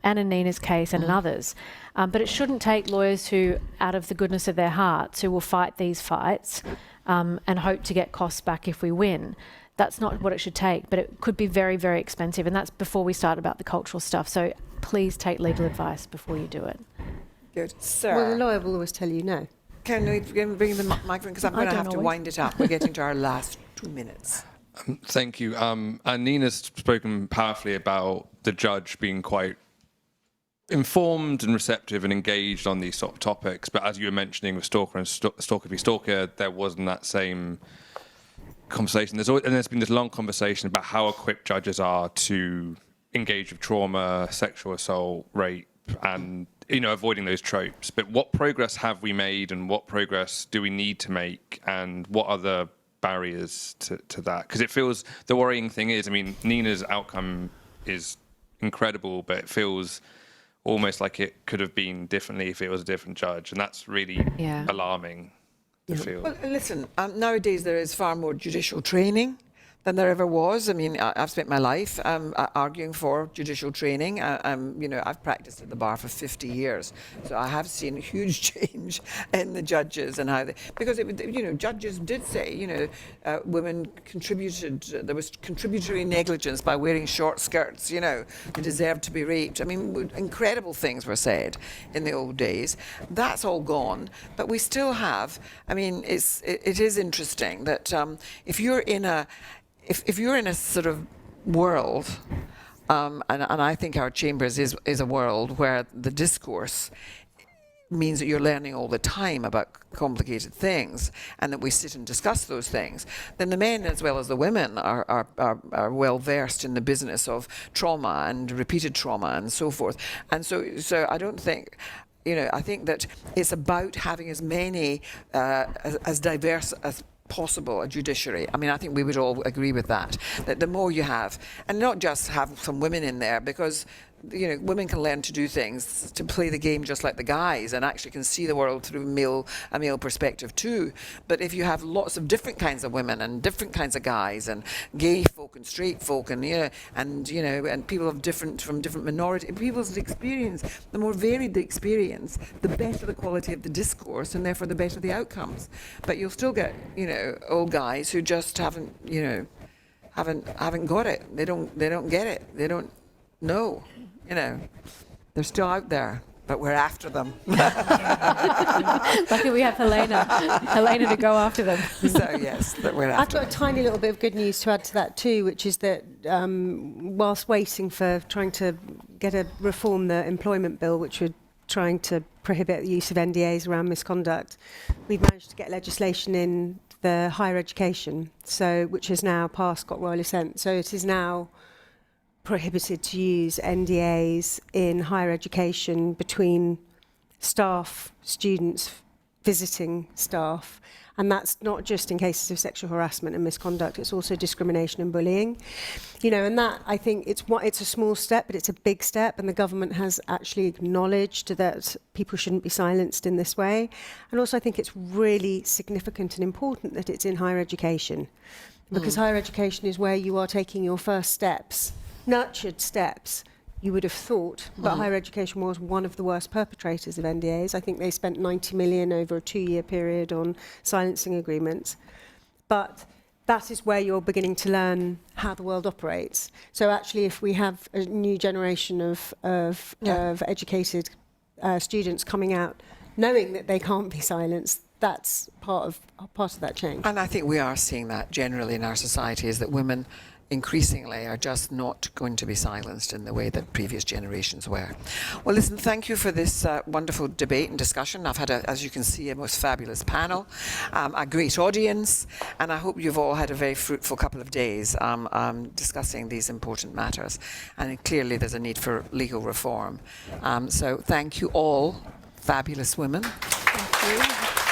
and in Nina's case and in others. But it shouldn't take lawyers who, out of the goodness of their hearts, who will fight these fights and hope to get costs back if we win. That's not what it should take, but it could be very, very expensive. And that's before we start about the cultural stuff. So please take legal advice before you do it. Good. Sir. Well, the lawyer will always tell you no. Can we bring the microphone? Because I'm going to have to wind it up. We're getting to our last 2 minutes. Thank you. And Nina's spoken powerfully about the judge being quite informed and receptive and engaged on these sort of topics, but as you were mentioning with Stalker and Stalker v Stalker, there wasn't that same conversation. There's been this long conversation about how equipped judges are to engage with trauma, sexual assault, rape, and avoiding those tropes. But what progress have we made, and what progress do we need to make, and what are the barriers to that? Because it feels, the worrying thing is, Nina's outcome is incredible, but it feels almost like it could have been differently if it was a different judge, and that's really alarming to feel. Well, listen, nowadays there is far more judicial training than there ever was. I've spent my life arguing for judicial training. I've practiced at the bar for 50 years, so I have seen a huge change in the judges and how they, because judges did say, women contributed. There was contributory negligence by wearing short skirts. They deserved to be raped. Incredible things were said in the old days. That's all gone, but we still have. It is interesting that if you're in a sort of world, and I think our chambers is a world where the discourse means that you're learning all the time about complicated things, and that we sit and discuss those things, then the men as well as the women are well versed in the business of trauma and repeated trauma and so forth. And so I don't think. I think that it's about having as many, as diverse as possible a judiciary. I think we would all agree with that the more you have, and not just have some women in there, because women can learn to do things, to play the game just like the guys, and actually can see the world through a male perspective too. But if you have lots of different kinds of women and different kinds of guys, and gay folk and straight folk, and and people from different minority people's experience, the more varied the experience, the better the quality of the discourse, and therefore the better the outcomes. But you'll still get old guys who just haven't got it. They don't get it. They don't know, you know, they're still out there, but we're after them. Lucky we have Helena to go after them. So yes, that we're I've after got a tiny little bit of good news to add to that too, which is that whilst waiting for trying to reform the employment bill, which would trying to prohibit the use of NDAs around misconduct, we've managed to get legislation in the higher education, which has now passed, got royal assent. So it is now prohibited to use NDAs in higher education between staff, students, visiting staff. And that's not just in cases of sexual harassment and misconduct, it's also discrimination and bullying. You know, and that, I think, it's a small step, but it's a big step, and the government has actually acknowledged that people shouldn't be silenced in this way. And also I think it's really significant and important that it's in higher education, because higher education is where you are taking your first steps, nurtured steps, you would have thought, but higher education was one of the worst perpetrators of NDAs. I think they spent 90 million over a 2-year period on silencing agreements. But that is where you're beginning to learn how the world operates. So actually, if we have a new generation of educated students coming out knowing that they can't be silenced, that's part of that change. And I think we are seeing that generally in our society, is that women increasingly are just not going to be silenced in the way that previous generations were. Well, listen, thank you for this wonderful debate and discussion. I've had, as you can see, a most fabulous panel, a great audience, and I hope you've all had a very fruitful couple of days discussing these important matters. And clearly there's a need for legal reform. So thank you all, fabulous women. Thank you.